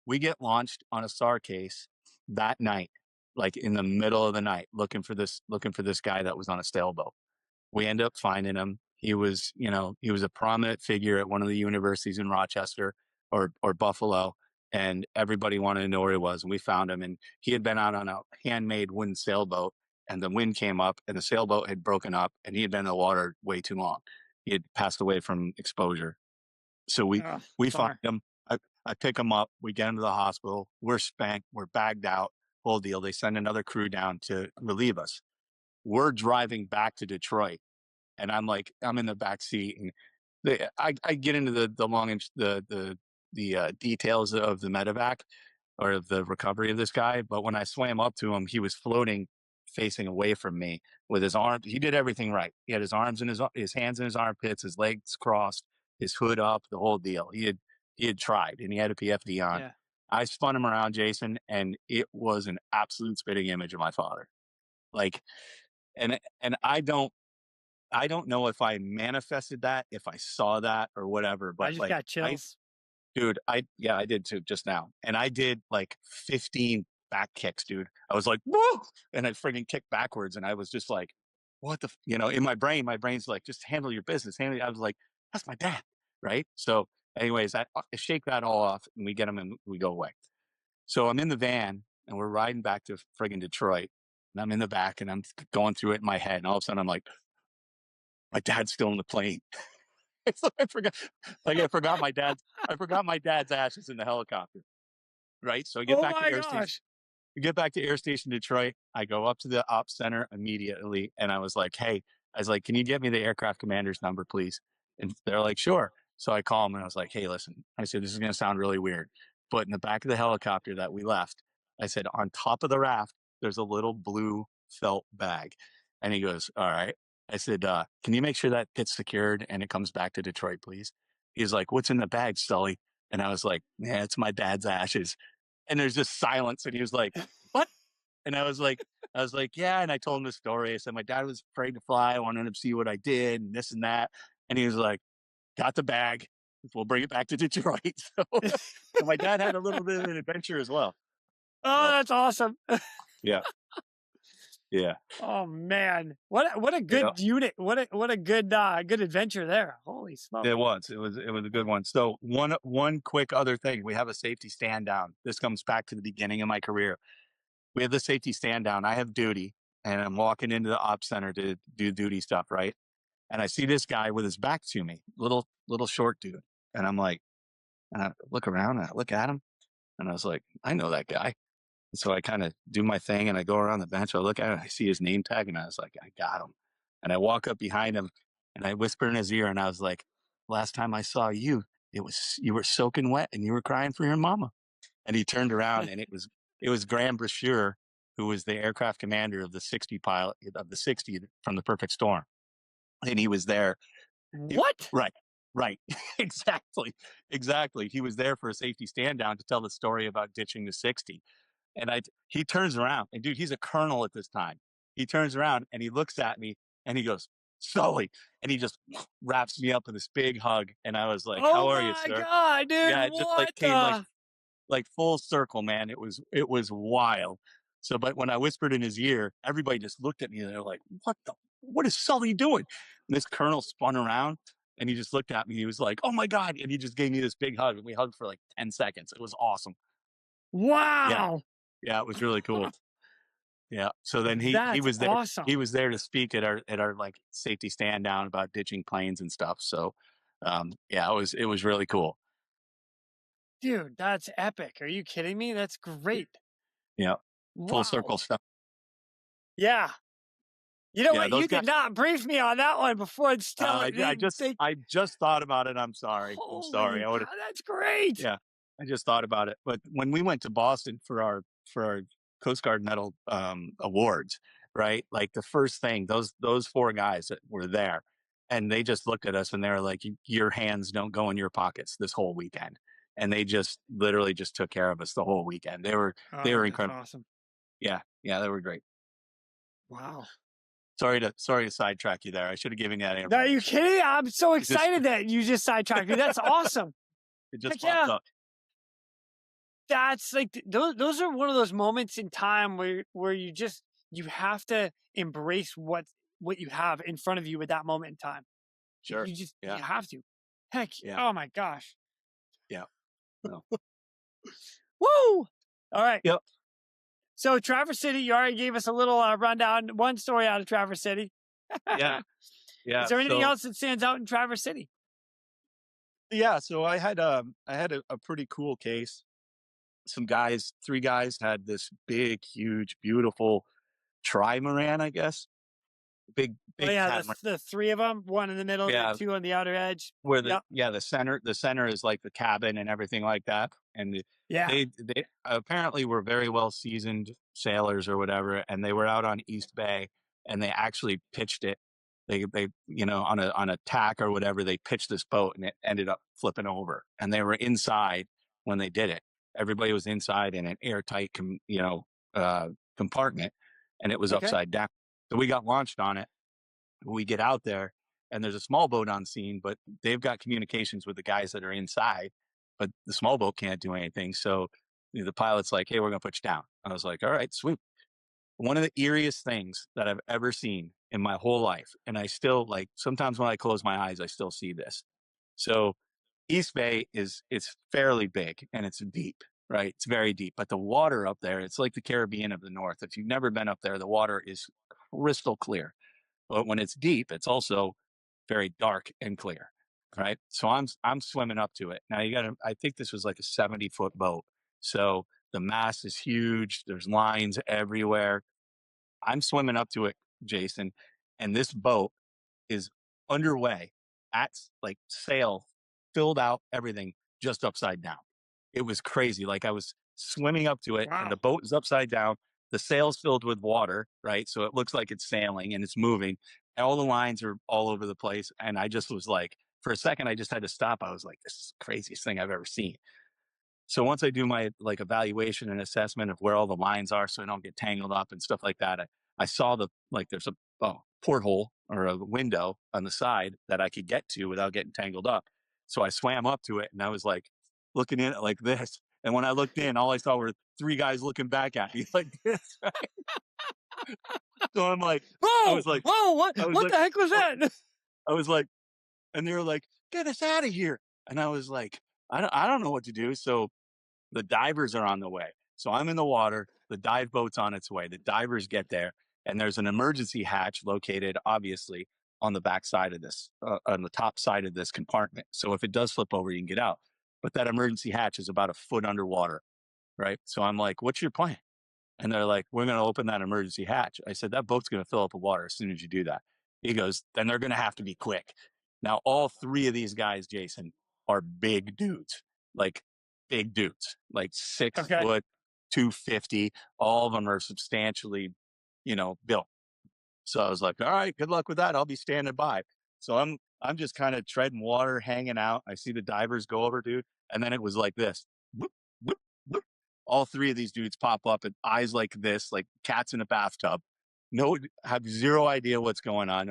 we get launched on a SAR case that night, like in the middle of the night, looking for this guy that was on a sailboat. We end up finding him. He was a prominent figure at one of the universities in Rochester or Buffalo. and everybody wanted to know where he was. And we found him, and he had been out on a handmade wooden sailboat, and the wind came up and the sailboat had broken up, and he had been in the water way too long. He had passed away from exposure. So we find him. I pick him up. We get him to the hospital. We're spent. We're bagged out. Whole deal. They send another crew down to relieve us. We're driving back to Detroit, and I'm in the back seat, and I get into the details of the medevac or of the recovery of this guy. But when I swam up to him, he was floating, facing away from me with his arms. He did everything right. He had his arms in his hands in his armpits, his legs crossed, his hood up, the whole deal. He had tried, and he had a PFD on. Yeah. I spun him around, Jason, and it was an absolute spitting image of my father. Like, and I don't know if I manifested that, if I saw that or whatever, but I just got chills. Dude, I did too just now. And I did like 15 back kicks, dude. I was like, whoa! And I friggin' kicked backwards. And I was just like, what the, in my brain's like, just handle your business. I was like, that's my dad. Right. So anyways, I shake that all off and we get him and we go away. So I'm in the van and we're riding back to friggin' Detroit. And I'm in the back and I'm going through it in my head. And all of a sudden I'm like, my dad's still in the plane. So I forgot my dad's ashes in the helicopter. Right. So I get back to Air Station. We get back to Air Station Detroit. I go up to the ops center immediately. And I was like, hey, can you get me the aircraft commander's number, please? And they're like, sure. So I call them and I was like, hey, listen, I said, this is going to sound really weird, but in the back of the helicopter that we left, I said, on top of the raft, there's a little blue felt bag. And he goes, all right. I said, can you make sure that gets secured and it comes back to Detroit, please? He's like, what's in the bag, Sully? And I was like, yeah, it's my dad's ashes. And there's just silence. And he was like, what? And I was like, yeah. And I told him the story. I said, my dad was afraid to fly. I wanted him to see what I did and this and that. And he was like, got the bag. We'll bring it back to Detroit. So my dad had a little bit of an adventure as well. Oh, that's awesome. Yeah. Yeah. Oh man, what a good unit. What a good adventure there. Holy smokes. It was a good one. So one quick other thing. We have a safety stand down. This comes back to the beginning of my career. We have the safety stand down. I have duty and I'm walking into the ops center to do duty stuff, right? And I see this guy with his back to me, little short dude. And I'm like, and I look around and I look at him and I was like, I know that guy. And so I kind of do my thing and I go around the bench. I look at it, I see his name tag and I was like, I got him. And I walk up behind him and I whisper in his ear and I was like, last time I saw you, you were soaking wet and you were crying for your mama. And he turned around and it was Graham Brashear, who was the aircraft commander of the 60 pilot of the 60 from the Perfect Storm. And he was there. What? Right. Exactly. He was there for a safety stand down to tell the story about ditching the 60. And he turns around and dude, he's a colonel at this time. He turns around and he looks at me and he goes, Sully. And he just wraps me up in this big hug. And I was like, how are you, sir? Oh my God, dude. Yeah, it just came like full circle, man. It was wild. So, but when I whispered in his ear, everybody just looked at me and they're like, what is Sully doing? And this colonel spun around and he just looked at me. He was like, oh my God. And he just gave me this big hug and we hugged for like 10 seconds. It was awesome. Wow. Yeah, it was really cool. Yeah. So then he was there. Awesome. He was there to speak at our like safety stand down about ditching planes and stuff. So it was really cool. Dude, that's epic. Are you kidding me? That's great. Yeah. Wow. Full circle stuff. Yeah. You know what? You did not brief me on that one before. It's still. I just thought about it. I'm sorry. God, that's great. Yeah. I just thought about it. But when we went to Boston for our Coast Guard Medal awards, right? Like the first thing, those four guys that were there, and they just looked at us and they were like, your hands don't go in your pockets this whole weekend. And they just literally just took care of us the whole weekend. They were incredible. Awesome. Yeah, they were great. Wow. Sorry to sidetrack you there. I should have given you that answer. No, are you kidding? I'm so excited that you just sidetracked me. That's awesome. It just popped up. That's like those are one of those moments in time where you have to embrace what you have in front of you at that moment in time. Sure. You have to. Heck, yeah. Oh my gosh. Yeah. No. Woo! All right. Yep. So Traverse City, you already gave us a little rundown, one story out of Traverse City. Yeah. Yeah. Is there anything So, else that stands out in Traverse City? yeah. So I had a pretty cool case. Three guys had this big, huge, beautiful trimaran, I guess. Oh Big yeah, catamaran. the three of them, one in the middle, Yeah. and two on the outer edge. Where Yep. the center is like the cabin and everything like that. And Yeah. they apparently were very well seasoned sailors or whatever, and they were out on East Bay, and they actually pitched it. They on a tack or whatever, they pitched this boat and it ended up flipping over, and they were inside when they did it. Everybody was inside in an airtight compartment, and it was Okay. upside down. So we got launched on it. We get out there, and there's a small boat on scene, but they've got communications with the guys that are inside, but the small boat can't do anything. So the pilot's like, "Hey, we're going to put you down." I was like, "All right, sweet." One of the eeriest things that I've ever seen in my whole life, and I still, like, sometimes when I close my eyes, I still see this. So East Bay it's fairly big and it's deep, right? It's very deep, but the water up there, it's like the Caribbean of the North. If you've never been up there, the water is crystal clear. But when it's deep, it's also very dark and clear, right? So I'm swimming up to it. Now I think this was like a 70-foot boat. So the mast is huge. There's lines everywhere. I'm swimming up to it, Jason, and this boat is underway at like sail, filled out, everything just upside down. It was crazy. Like I was swimming up to it and the boat is upside down. The sail's filled with water, right? So it looks like it's sailing and it's moving. All the lines are all over the place. And I just was like, for a second, I just had to stop. I was like, this is the craziest thing I've ever seen. So once I do my like evaluation and assessment of where all the lines are so I don't get tangled up and stuff like that, I saw there's a porthole or a window on the side that I could get to without getting tangled up. So I swam up to it and I was like looking in it like this. And when I looked in, all I saw were three guys looking back at me like this. So I'm like, I was like, whoa, what I was the like, heck was that? I was like, and they were like, get us out of here. And I was like, I don't know what to do. So the divers are on the way. So I'm in the water. The dive boat's on its way. The divers get there, and there's an emergency hatch located, obviously, on the back side of this, on the top side of this compartment. So if it does flip over, you can get out. But that emergency hatch is about a foot underwater, right? So I'm like, what's your plan? And they're like, we're going to open that emergency hatch. I said, that boat's going to fill up with water as soon as you do that. He goes, then they're going to have to be quick. Now, all three of these guys, Jason, are big dudes, like 6 foot, 250. All of them are substantially, built. So I was like, all right, good luck with that. I'll be standing by. So I'm just kind of treading water, hanging out. I see the divers go over, dude. And then it was like this. Whoop, whoop, whoop. All three of these dudes pop up and eyes like this, like cats in a bathtub. No, have zero idea what's going on.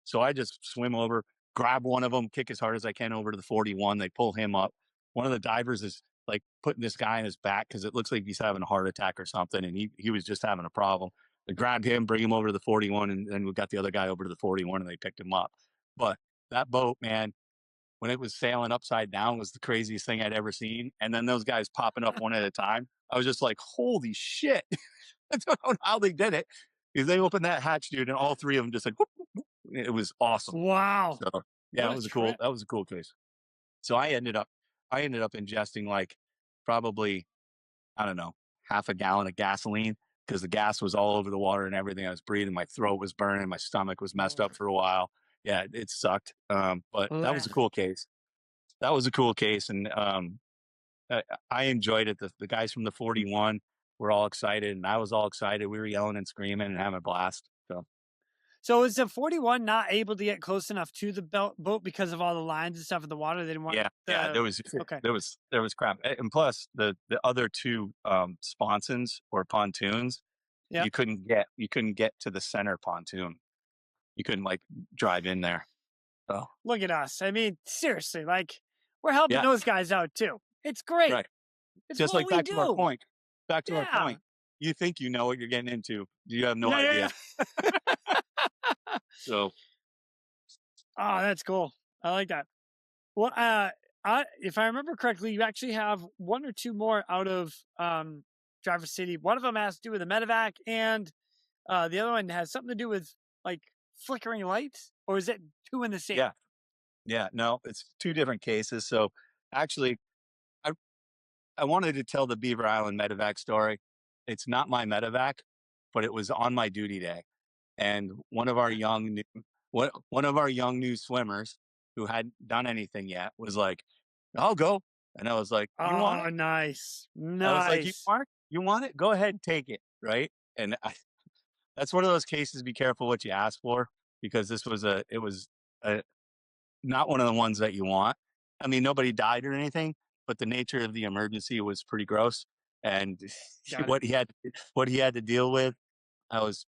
So I just swim over, grab one of them, kick as hard as I can over to the 41. They pull him up. One of the divers is like putting this guy on his back because it looks like he's having a heart attack or something. And he was just having a problem. They grabbed him, bring him over to the 41, and then we got the other guy over to the 41 and they picked him up. But that boat, man, when it was sailing upside down was the craziest thing I'd ever seen. And then those guys popping up one at a time. I was just like, holy shit. I don't know how they did it. Because they opened that hatch, dude, and all three of them just like, whoop, whoop, whoop. It was awesome. Wow. So yeah, that was a cool case. So I ended up ingesting like probably, I don't know, half a gallon of gasoline because the gas was all over the water and everything. I was breathing. My throat was burning. My stomach was messed up for a while. Yeah, it sucked. But that was a cool case. And I enjoyed it. The guys from the 41 were all excited, and I was all excited. We were yelling and screaming and having a blast. So is the 41 not able to get close enough to the boat because of all the lines and stuff in the water? They didn't want. Yeah. There was crap, and plus the other two sponsons or pontoons. You couldn't get to the center pontoon. You couldn't like drive in there. So look at us. I mean, seriously, like we're helping those guys out too. It's great. Right. It's just like back to our point. Our point. You think you know what you're getting into. You have no idea. Yeah. So. Oh, that's cool. I like that. Well, if I remember correctly, you actually have one or two more out of Traverse City. One of them has to do with the medevac, and the other one has something to do with like flickering lights, or is it two in the same? Yeah, no, it's two different cases. So actually, I I wanted to tell the Beaver Island medevac story. It's not my medevac, but it was on my duty day, and one of our young new swimmers who hadn't done anything yet was like, "I'll go," and I was like, "You want Oh, it?" nice, I was like, nice. You want it? Go ahead, take it." Right, and that's one of those cases. Be careful what you ask for, because it was a not one of the ones that you want. I mean, nobody died or anything, but the nature of the emergency was pretty gross. And Got it. what he had to deal with, I was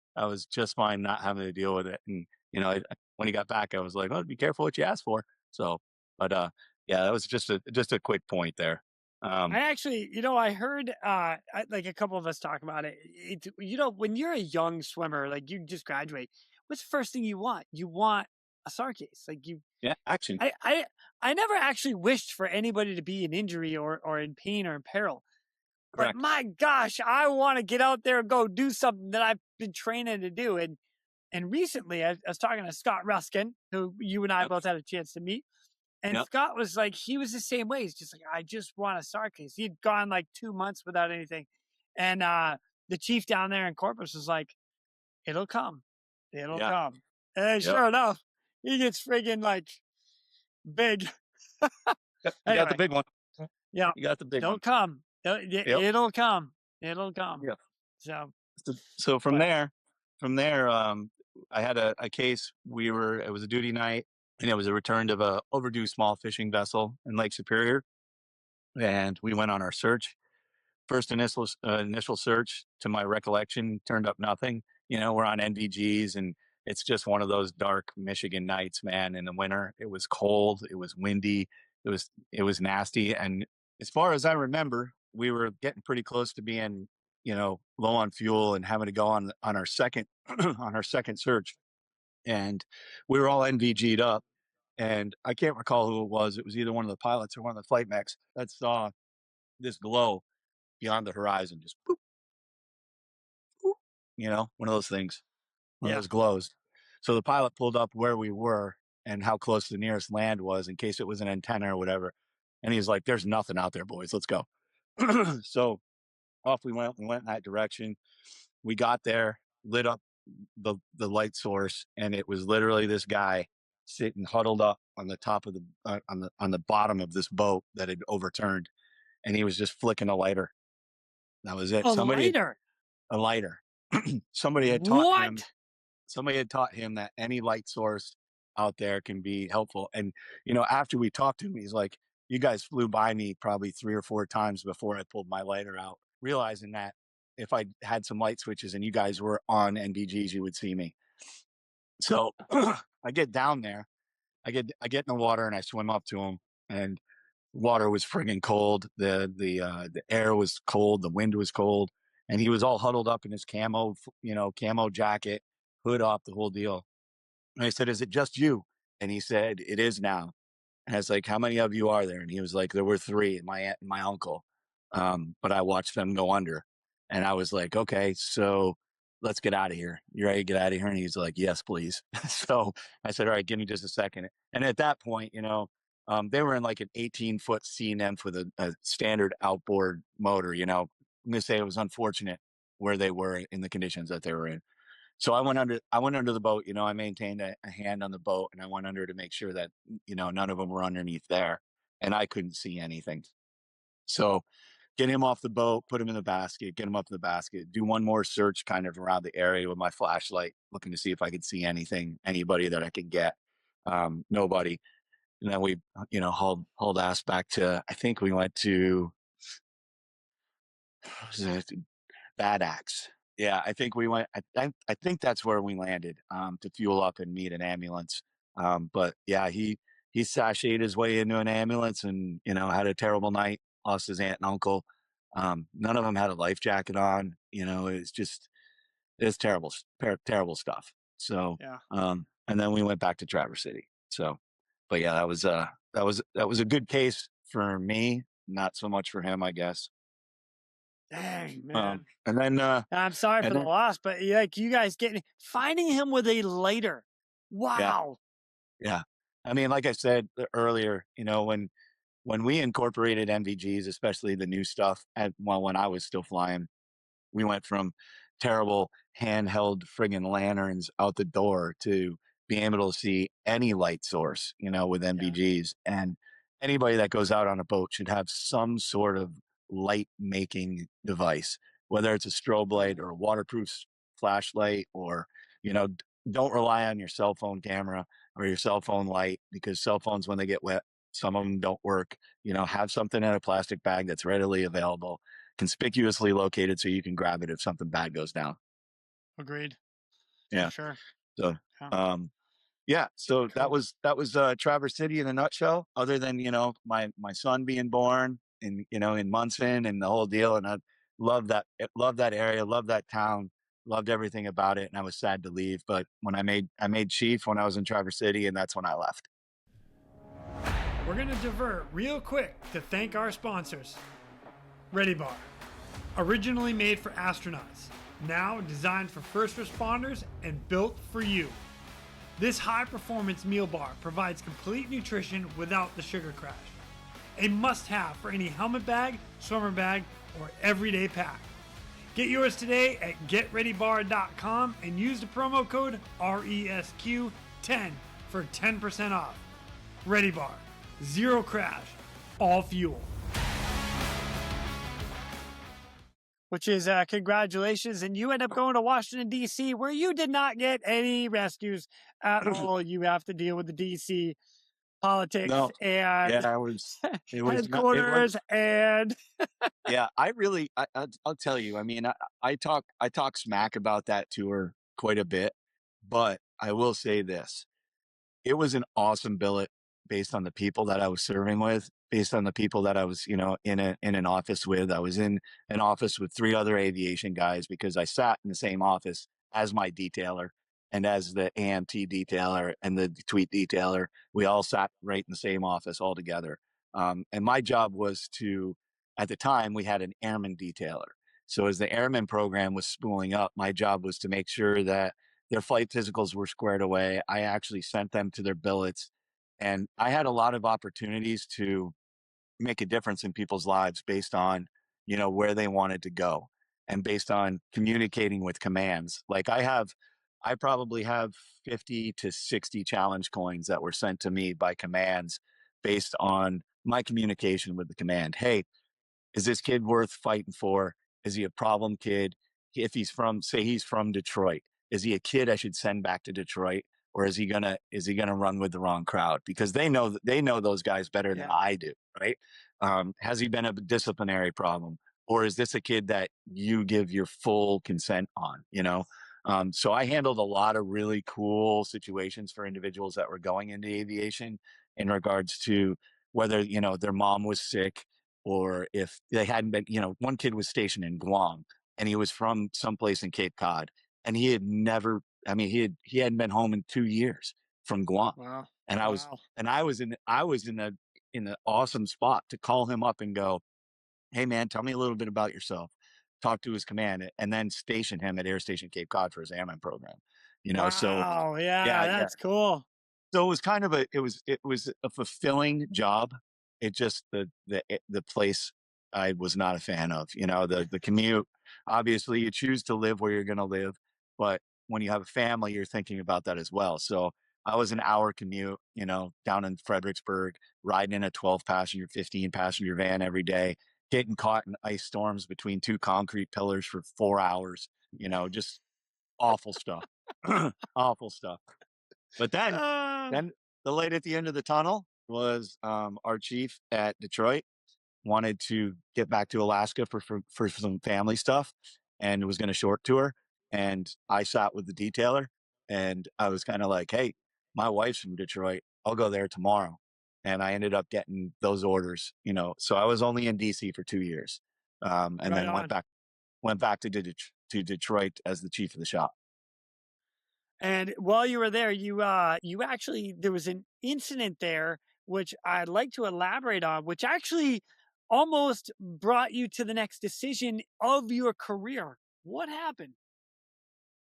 just fine not having to deal with it. And when he got back, I was like, "Oh, be careful what you ask for." So, but yeah, that was just a quick point there. I actually, I heard like a couple of us talk about it. When you're a young swimmer, like you just graduate, what's the first thing you want? You want a SAR case. Like Yeah, action. I never actually wished for anybody to be in injury or in pain or in peril. Correct. But my gosh, I want to get out there and go do something that I've been training to do. And recently, I was talking to Scott Ruskin, who you and I Yep. both had a chance to meet. And Yep. Scott was like, he was the same way. He's just like, I just want a SAR case. He'd gone like 2 months without anything. And the chief down there in Corpus was like, it'll come. It'll Yeah. come. And sure enough, he gets friggin' like big. You got the big one. Yeah. You got the big It'll one. come. It'll come. It'll come. Yeah. So So from there, I had a case. It was a duty night, and it was a return of a overdue small fishing vessel in Lake Superior, and we went on our search. First initial search, to my recollection, turned up nothing. We're on NVGs, and it's just one of those dark Michigan nights, man. In the winter, it was cold, it was windy, it was nasty, and as far as I remember, we were getting pretty close to being, low on fuel and having to go on our second on our second search, and we were all NVG'd up. And I can't recall who it was. It was either one of the pilots or one of the flight mechs that saw this glow beyond the horizon, just boop, boop, one of those things, one of those glows. So the pilot pulled up where we were and how close the nearest land was, in case it was an antenna or whatever. And he's like, "There's nothing out there, boys. Let's go." So off we went. We went in that direction. We got there, lit up the light source, and it was literally this guy sitting huddled up on the top of the on the bottom of this boat that had overturned, and he was just flicking a lighter. That was it. a lighter. A lighter. Somebody had taught him that any light source out there can be helpful. And after we talked to him, he's like, "You guys flew by me probably 3 or 4 times before I pulled my lighter out, realizing that if I had some light switches and you guys were on NVGs, you would see me." So I get down there, I get in the water, and I swim up to him, and water was friggin' cold. The air was cold. The wind was cold, and he was all huddled up in his camo jacket, hood up, the whole deal. And I said, "Is it just you?" And he said, "It is now." And I was like, "How many of you are there?" And he was like, "There were 3, my aunt and my uncle. But I watched them go under." And I was like, "Okay, so let's get out of here. You ready to get out of here?" And he's like, "Yes, please." So I said, "All right, give me just a second." And at that point, they were in like an 18-foot sea nymph with a standard outboard motor. I'm going to say it was unfortunate where they were in the conditions that they were in. So I went under the boat. I maintained a hand on the boat, and I went under to make sure that, none of them were underneath there, and I couldn't see anything. So get him off the boat, put him in the basket, get him up in the basket, do one more search kind of around the area with my flashlight, looking to see if I could see anybody that I could get. Nobody. And then we, hauled ass back to, I think we went to, Bad Axe. Yeah, I think we went. I think that's where we landed, to fuel up and meet an ambulance. But yeah, he sashayed his way into an ambulance, and had a terrible night. Lost his aunt and uncle. None of them had a life jacket on. It's terrible, terrible stuff. So Yeah. and then we went back to Traverse City. So, but yeah, that was that was a good case for me, not so much for him, I guess. Dang, man. And then I'm sorry for the loss, but like you guys finding him with a lighter. Wow. Yeah. I mean, like I said earlier, when we incorporated MVGs, especially the new stuff, when I was still flying, we went from terrible handheld friggin' lanterns out the door to being able to see any light source, with MVGs. And anybody that goes out on a boat should have some sort of light making device, whether it's a strobe light or a waterproof flashlight, or, don't rely on your cell phone camera or your cell phone light, because cell phones, when they get wet, some of them don't work. Have something in a plastic bag that's readily available, conspicuously located, so you can grab it if something bad goes down. Agreed. Yeah. For sure. So, so cool. that was Traverse City in a nutshell, other than, my son being born in Munson and the whole deal. And I love that area, love that town, loved everything about it. And I was sad to leave, but when I made chief when I was in Traverse City, and that's when I left. We're going to divert real quick to thank our sponsors. Ready Bar, originally made for astronauts, now designed for first responders and built for you. This high-performance meal bar provides complete nutrition without the sugar crash. A must-have for any helmet bag, swimmer bag, or everyday pack. Get yours today at getreadybar.com and use the promo code RESQ10 for 10% off. Ready Bar, zero crash, all fuel. Which is congratulations. And you end up going to Washington, D.C., where you did not get any rescues at all. You have to deal with the D.C. politics and headquarters. Yeah, I'll tell you, I mean, I talk smack about that tour quite a bit, but I will say this. It was an awesome billet based on the people that I was serving with, based on the people that I was, in an office with. I was in an office with 3 other aviation guys, because I sat in the same office as my detailer and as the AMT detailer and the tweet detailer. We all sat right in the same office all together. And my job was at the time, we had an airman detailer. So as the airman program was spooling up, my job was to make sure that their flight physicals were squared away. I actually sent them to their billets. And I had a lot of opportunities to make a difference in people's lives based on, where they wanted to go, and based on communicating with commands. Like I probably have 50 to 60 challenge coins that were sent to me by commands based on my communication with the command. Hey, is this kid worth fighting for? Is he a problem kid? If he's from Detroit, is he a kid I should send back to Detroit? Or is he gonna run with the wrong crowd? Because they know those guys better than I do, right? Has he been a disciplinary problem? Or is this a kid that you give your full consent on, So I handled a lot of really cool situations for individuals that were going into aviation, in regards to whether, their mom was sick, or if they hadn't been, one kid was stationed in Guam, and he was from someplace in Cape Cod, and he had never, he hadn't been home in 2 years from Guam. Wow. And I was in the awesome spot to call him up and go, hey man, tell me a little bit about yourself. Talk to his command, and then station him at Air Station Cape Cod for his airman program. Wow, so that's cool. So it was kind of it was a fulfilling job. It just the place I was not a fan of. The commute. Obviously, you choose to live where you're going to live, but when you have a family, you're thinking about that as well. So I was an hour commute, down in Fredericksburg, riding in a 12-passenger, 15-passenger van every day, getting caught in ice storms between 2 concrete pillars for 4 hours. Just awful stuff. Awful stuff. But then the light at the end of the tunnel was our chief at Detroit wanted to get back to Alaska for some family stuff, and was going to short tour. And I sat with the detailer, and I was kind of like, hey, my wife's from Detroit. I'll go there tomorrow. And I ended up getting those orders, so I was only in DC for 2 years. And then went back to Detroit as the chief of the shop. And while you were there, you actually, there was an incident there which I'd like to elaborate on, which actually almost brought you to the next decision of your career. What happened?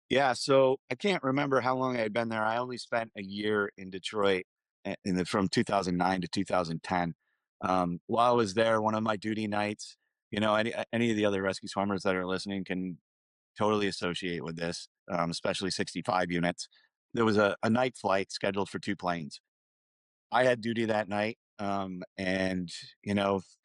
Yeah, so I can't remember how long I had been there. I only spent a year in Detroit from 2009 to 2010. While I was there, one of my duty nights, any of the other rescue swimmers that are listening can totally associate with this, especially 65 units. There was a night flight scheduled for two planes. I had duty that night, and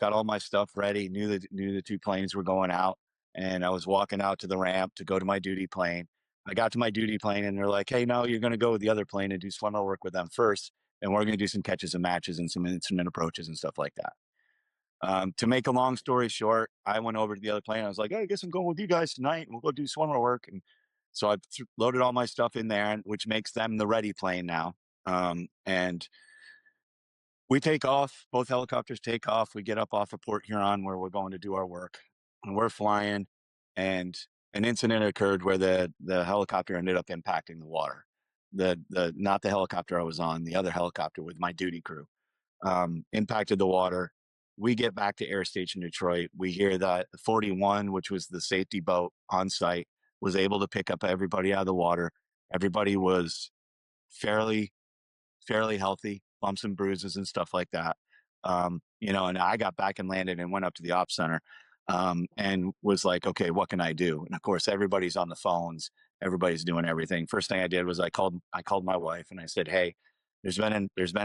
got all my stuff ready. Knew the two planes were going out, and I was walking out to the ramp to go to my duty plane. I got to my duty plane, and they're like, "Hey, no, you're going to go with the other plane and do swimmer work with them first, and we're going to do some catches and matches and some instrument approaches and stuff like that." To make a long story short, I went over to the other plane. I was like, "Hey, I guess I'm going with you guys tonight, and we'll go do swimmer work." And so I loaded all my stuff in there, which makes them the ready plane now. And we take off, both helicopters take off. We get up off of Port Huron where we're going to do our work. And we're flying, and an incident occurred where the helicopter ended up impacting the water. The not the helicopter I was on, the other helicopter with my duty crew, impacted the water. We get back to Air Station Detroit. We hear that 41, which was the safety boat on site, was able to pick up everybody out of the water. Everybody was fairly healthy, bumps and bruises and stuff like that. And I got back and landed and went up to the ops center, and was like, okay, what can I do? And of course, everybody's on the phones. Everybody's doing everything. First thing I did was I called my wife and I said, hey, there's been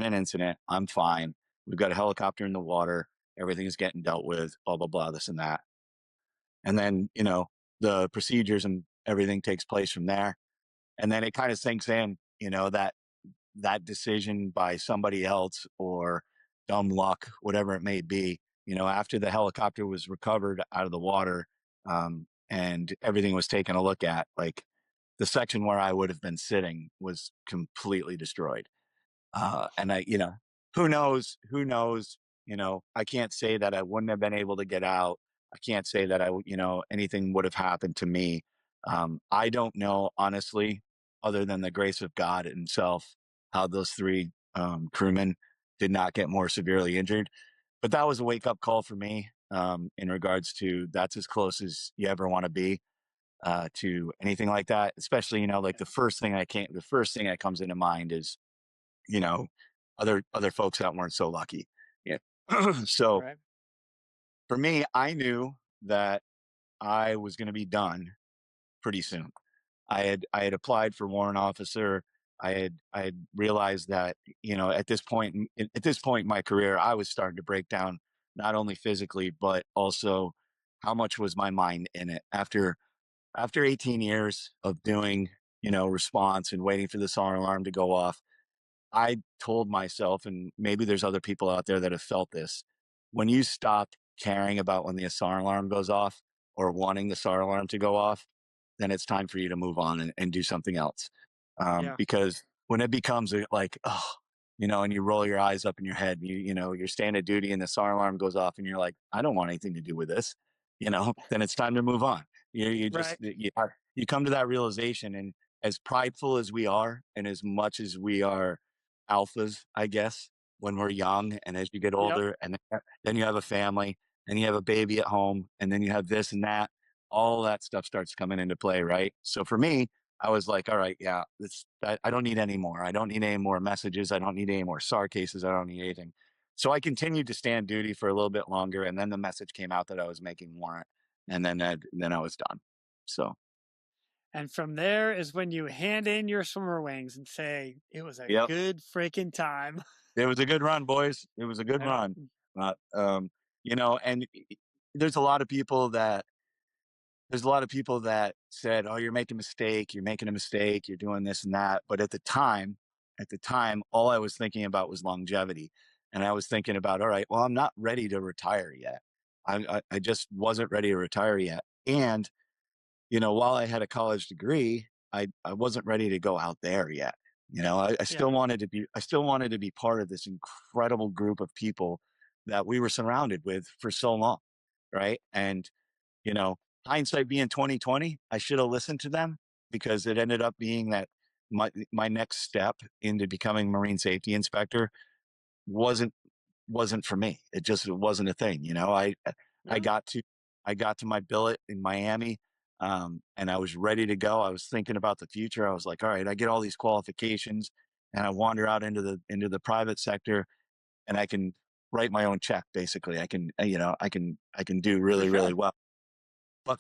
an incident. I'm fine. We've got a helicopter in the water. Everything's getting dealt with, blah, blah, blah, this and that. And then, the procedures and everything takes place from there. And then it kind of sinks in, that decision by somebody else or dumb luck, whatever it may be, after the helicopter was recovered out of the water, and everything was taken a look at, like the section where I would have been sitting was completely destroyed. And who knows, I can't say that I wouldn't have been able to get out. I can't say that anything would have happened to me. I don't know, honestly, other than the grace of God himself, how those three crewmen did not get more severely injured. But that was a wake up call for me, in regards to that's as close as you ever want to be to anything like that. Especially, like the first thing that comes into mind is, other folks that weren't so lucky. Yeah. So Right. for me, I knew that I was going to be done pretty soon. I had applied for warrant officer. I had realized that, at this point in my career, I was starting to break down, not only physically, but also how much was my mind in it after 18 years of doing, response and waiting for the siren alarm to go off. I told myself, and maybe there's other people out there that have felt this, when you stop caring about when the siren alarm goes off or wanting the siren alarm to go off, then it's time for you to move on and do something else. Yeah. Because when it becomes like, oh, and you roll your eyes up in your head, you're staying at duty and the siren alarm goes off and you're like, I don't want anything to do with this, then it's time to move on. You just, Right. you come to that realization. And as prideful as we are, and as much as we are alphas, I guess, when we're young, and as you get Yep. older, and then you have a family, and you have a baby at home, and then you have this and that, all that stuff starts coming into play, right? So for me, I was like, all right, yeah, I don't need any more. I don't need any more messages. I don't need any more SAR cases. I don't need anything. So I continued to stand duty for a little bit longer, and then the message came out that I was making warrant, and then I was done. So And from there is when you hand in your swimmer wings and say, it was a yep, good freaking time. it was a good run, boys. It was a good Yeah. run. Uh, um, and there's a lot of people that said, "Oh, you're making a mistake. You're making a mistake. You're doing this and that." But at the time, all I was thinking about was longevity, and I was thinking about, all right, well, I'm not ready to retire yet. I just wasn't ready to retire yet, and while I had a college degree, I wasn't ready to go out there yet. I Yeah. still wanted to be part of this incredible group of people that we were surrounded with for so long, right? And you know, hindsight being 2020, I should have listened to them, because it ended up being that my next step into becoming Marine Safety Inspector wasn't for me. It wasn't a thing. I Yeah. I got to my billet in Miami, and I was ready to go. I was thinking about the future. I was like, all right, I get all these qualifications, and I wander out into the private sector, and I can write my own check. Basically, I can I can do really sure. really well. But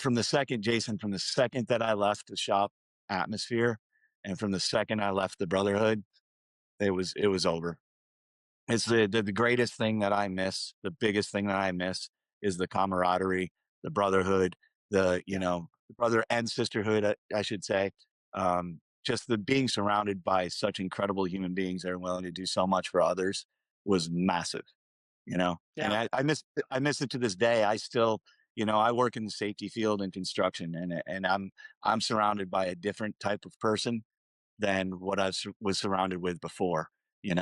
Jason, from the second that I left the shop atmosphere, and from the second I left the brotherhood, it was over. It's the greatest thing that I miss. The biggest thing that I miss is the camaraderie, the brotherhood, the brother and sisterhood, I should say. Just the being surrounded by such incredible human beings that are willing to do so much for others was massive. And Yeah. I miss it to this day. I still, I work in the safety field and construction, and I'm surrounded by a different type of person than what was surrounded with before, and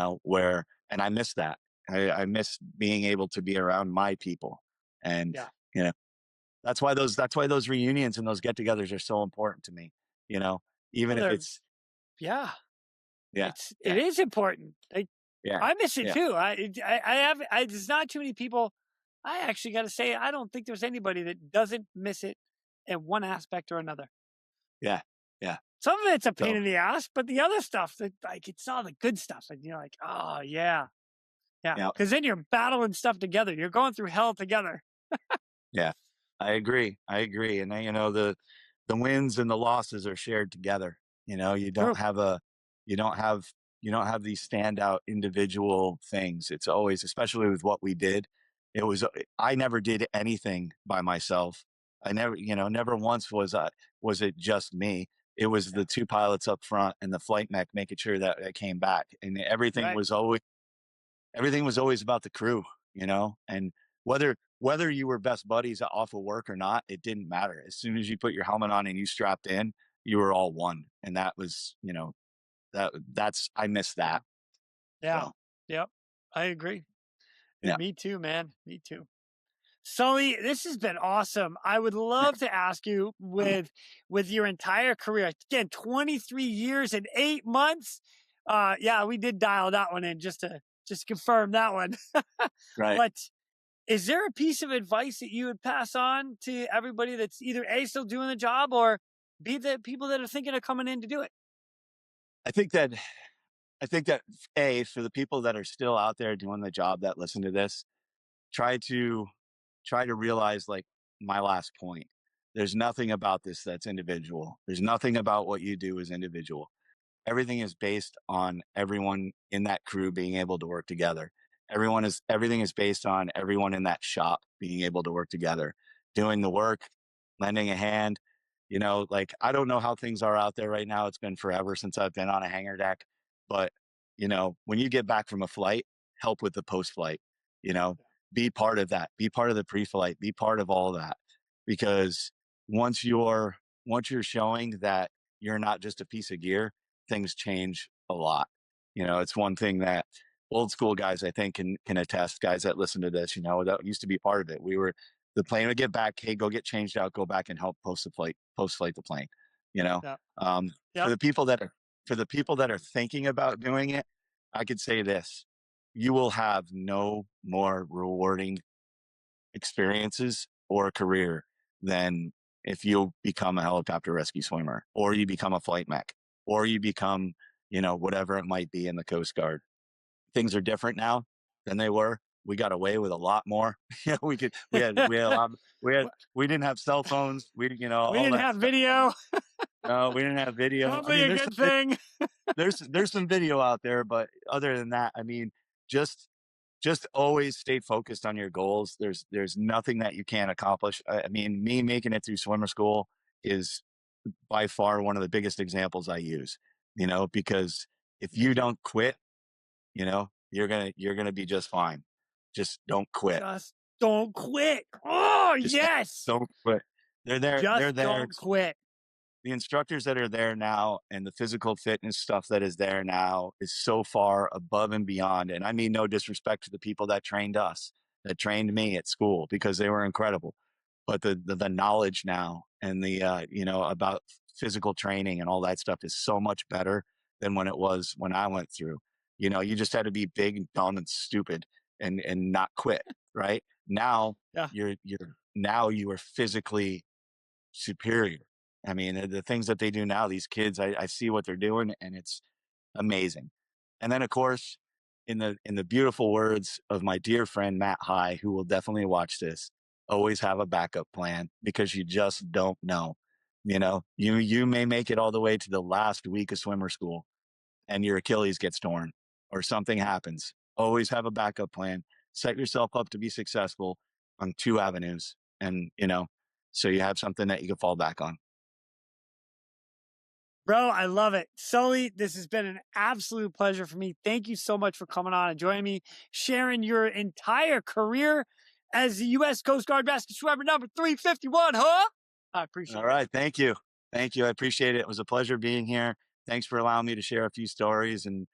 I miss that. I miss being able to be around my people. And, Yeah. that's why those reunions and those get-togethers are so important to me, even Well, if it's, yeah. yeah, It is important. yeah, I miss it yeah, too. There's not too many people. I actually got to say, I don't think there's anybody that doesn't miss it in one aspect or another. yeah, yeah. Some of it's a pain So, in the ass, but the other stuff, it's all the good stuff. And you're like, oh, yeah. Yeah. yeah, Because then you're battling stuff together. You're going through hell together. yeah. I agree. And then, the wins and the losses are shared together. You True. you don't have, these standout individual things. It's always, especially with what we did, I never did anything by myself. I never, never once was it just me. It was the two pilots up front and the flight mech making sure that I came back, and Right. everything was always about the crew, and whether you were best buddies off of work or not, it didn't matter. As soon as you put your helmet on and you strapped in, you were all one. And that was, I miss that. Yeah. So, Yep. I agree. yeah. Me too, man. Me too. Sully, this has been awesome. I would love to ask you with your entire career, again, 23 years and 8 months. Yeah, we did dial that one in just to confirm that one. Right. But is there a piece of advice that you would pass on to everybody that's either A, still doing the job, or B, the people that are thinking of coming in to do it? I think that, A, for the people that are still out there doing the job that listen to this, try to realize, like, my last point. There's nothing about this that's individual. There's nothing about what you do is individual. Everything is based on everyone in that crew being able to work together. Everything is based on everyone in that shop being able to work together, doing the work, lending a hand. Like, I don't know how things are out there right now. It's been forever since I've been on a hangar deck, but when you get back from a flight, help with the post flight, you know, be part of that, be part of the pre-flight, be part of all that, because once you're showing that you're not just a piece of gear, things change a lot. It's one thing that old school guys, I think, can attest. Guys that listen to this, that used to be part of it. The plane would get back, hey, go get changed out, go back and help post flight the plane. Yeah. For the people that are thinking about doing it, I could say this: you will have no more rewarding experiences or career than if you become a helicopter rescue swimmer, or you become a flight mech, or you become, whatever it might be in the Coast Guard. Things are different now than they were. We got away with a lot more. We had a lot, we didn't have cell phones. We we all didn't that have stuff. video. No, we didn't have video. Probably a good thing. There's some video out there, but other than that, just always stay focused on your goals. There's nothing that you can't accomplish. Me making it through swimmer school is by far one of the biggest examples I use, because if you don't quit, you're gonna be just fine. Just don't quit. Just don't quit. Oh, Just yes. don't quit. They're there. Just They're there. don't quit. The instructors that are there now and the physical fitness stuff that is there now is so far above and beyond. And I mean, no disrespect to the people that trained us, that trained me at school, because they were incredible. But the knowledge now and the, about physical training and all that stuff is so much better than when it was when I went through. you just had to be big and dumb and stupid and not quit. Right now, Yeah. now you are physically superior. I mean, the things that they do now, these kids, I see what they're doing, and it's amazing. And then, of course, in the beautiful words of my dear friend Matt High, who will definitely watch this, always have a backup plan, because you just don't know. You may make it all the way to the last week of swimmer school, and your Achilles gets torn or something happens. Always have a backup plan. Set yourself up to be successful on 2 avenues, and so you have something that you can fall back on. Bro, I love it. Sully, this has been an absolute pleasure for me. Thank you so much for coming on and joining me, sharing your entire career as the U.S. Coast Guard rescue swimmer number 351, huh? I appreciate it. All right. Thank you. Thank you. I appreciate it. It was a pleasure being here. Thanks for allowing me to share a few stories and,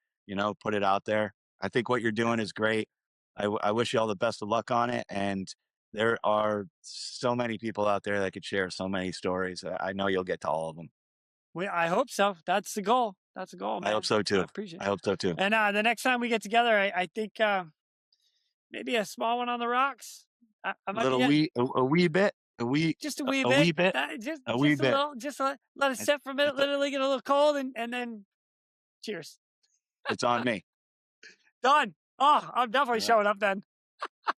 put it out there. I think what you're doing is great. I wish you all the best of luck on it. And there are so many people out there that could share so many stories. I know you'll get to all of them. I hope so. That's the goal. That's the goal, man. I hope so too. I appreciate it. I hope so too. And the next time we get together, I think maybe a small one on the rocks. A wee bit. Just a wee bit. A wee bit. Just a wee bit. Little, just let it sit for a minute. Literally get a little cold, and then cheers. It's on me. Done. Oh, I'm definitely showing up then.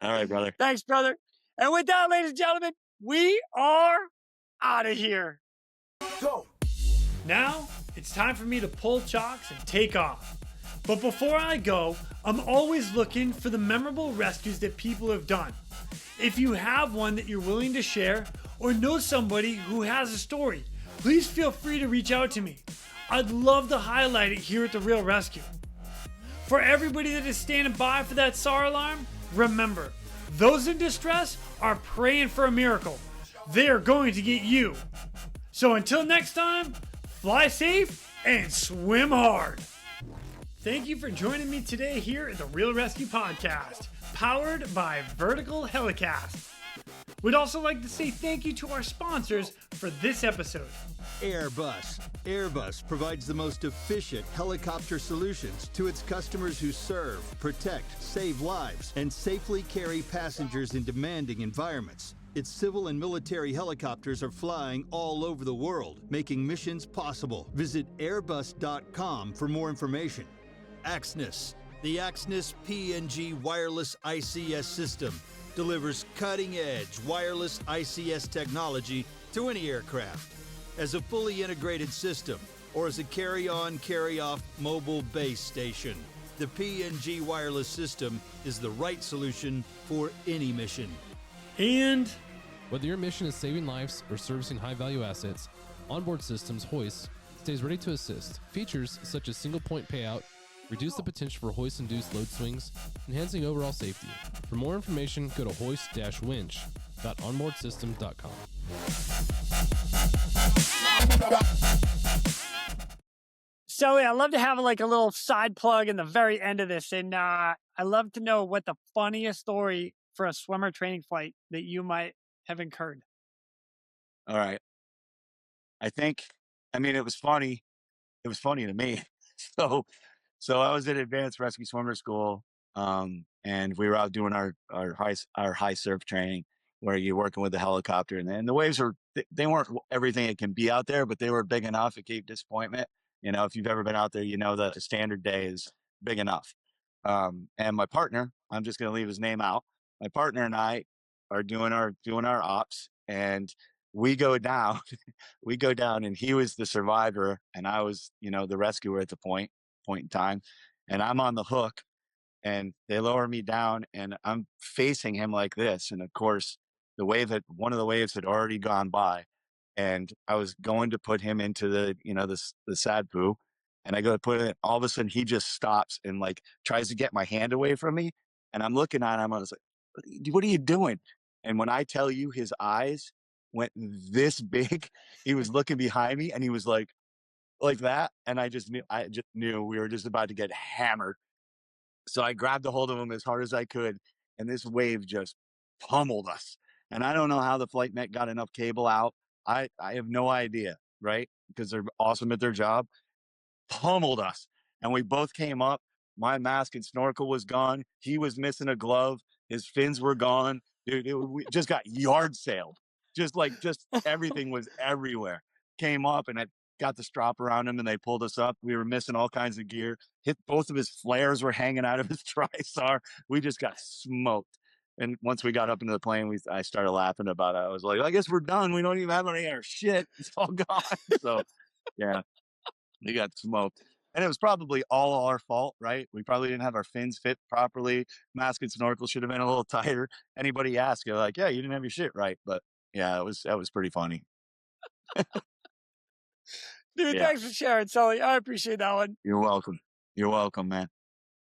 All right, brother. Thanks, brother. And with that, ladies and gentlemen, we are out of here. Go. Now, it's time for me to pull chocks and take off. But before I go, I'm always looking for the memorable rescues that people have done. If you have one that you're willing to share, or know somebody who has a story, please feel free to reach out to me. I'd love to highlight it here at the Real ResQ. For everybody that is standing by for that SAR alarm, remember, those in distress are praying for a miracle. They are going to get you. So until next time, fly safe and swim hard. Thank you for joining me today here at the Real ResQ Podcast, powered by Vertical Helicast. We'd also like to say thank you to our sponsors for this episode. Airbus. Airbus provides the most efficient helicopter solutions to its customers who serve, protect, save lives, and safely carry passengers in demanding environments. Its civil and military helicopters are flying all over the world, making missions possible. Visit airbus.com for more information. Axnis. The Axnis PNG wireless ICS system delivers cutting-edge wireless ICS technology to any aircraft. As a fully integrated system, or as a carry-on, carry-off mobile base station, the PNG wireless system is the right solution for any mission. And whether your mission is saving lives or servicing high-value assets, Onboard Systems Hoist stays ready to assist. Features such as single-point payout reduce the potential for hoist-induced load swings, enhancing overall safety. For more information, go to hoist-winch.onboardsystem.com. Sully, I love to have like a little side plug in the very end of this, and I love to know what the funniest story for a swimmer training flight that you might have incurred. All right. I mean, it was funny. It was funny to me. So I was at Advanced Rescue Swimmer School, and we were out doing our high surf training, where you're working with the helicopter, and the waves they weren't everything it can be out there, but they were big enough to keep disappointment. If you've ever been out there, you know that a standard day is big enough. And my partner, I'm just going to leave his name out. My partner and I are doing our ops, and we go down, and he was the survivor, and I was, the rescuer at the point in time, and I'm on the hook, and they lower me down, and I'm facing him like this. And of course, one of the waves had already gone by, and I was going to put him into the sad poo, and I go to put it, all of a sudden he just stops and like tries to get my hand away from me. And I'm looking at him, I was like, what are you doing? And when I tell you, his eyes went this big, he was looking behind me, and he was like that. And I just knew we were just about to get hammered. So I grabbed a hold of him as hard as I could, and this wave just pummeled us. And I don't know how the flight mech got enough cable out. I have no idea, right? Because they're awesome at their job. Pummeled us. And we both came up. My mask and snorkel was gone. He was missing a glove. His fins were gone. Dude, we just got yard sailed. Just everything was everywhere. Came up and I got the strap around him and they pulled us up. We were missing all kinds of gear. Both of his flares were hanging out of his TriStar. We just got smoked. And once we got up into the plane, I started laughing about it. I was like, I guess we're done. We don't even have any of our shit. It's all gone. So, yeah, we got smoked. And it was probably all our fault, right? We probably didn't have our fins fit properly. Mask and snorkel should have been a little tighter. Anybody ask, you're like, yeah, you didn't have your shit right. But yeah, that was pretty funny. Dude, Yeah. thanks for sharing, Sully. I appreciate that one. You're welcome. You're welcome, man.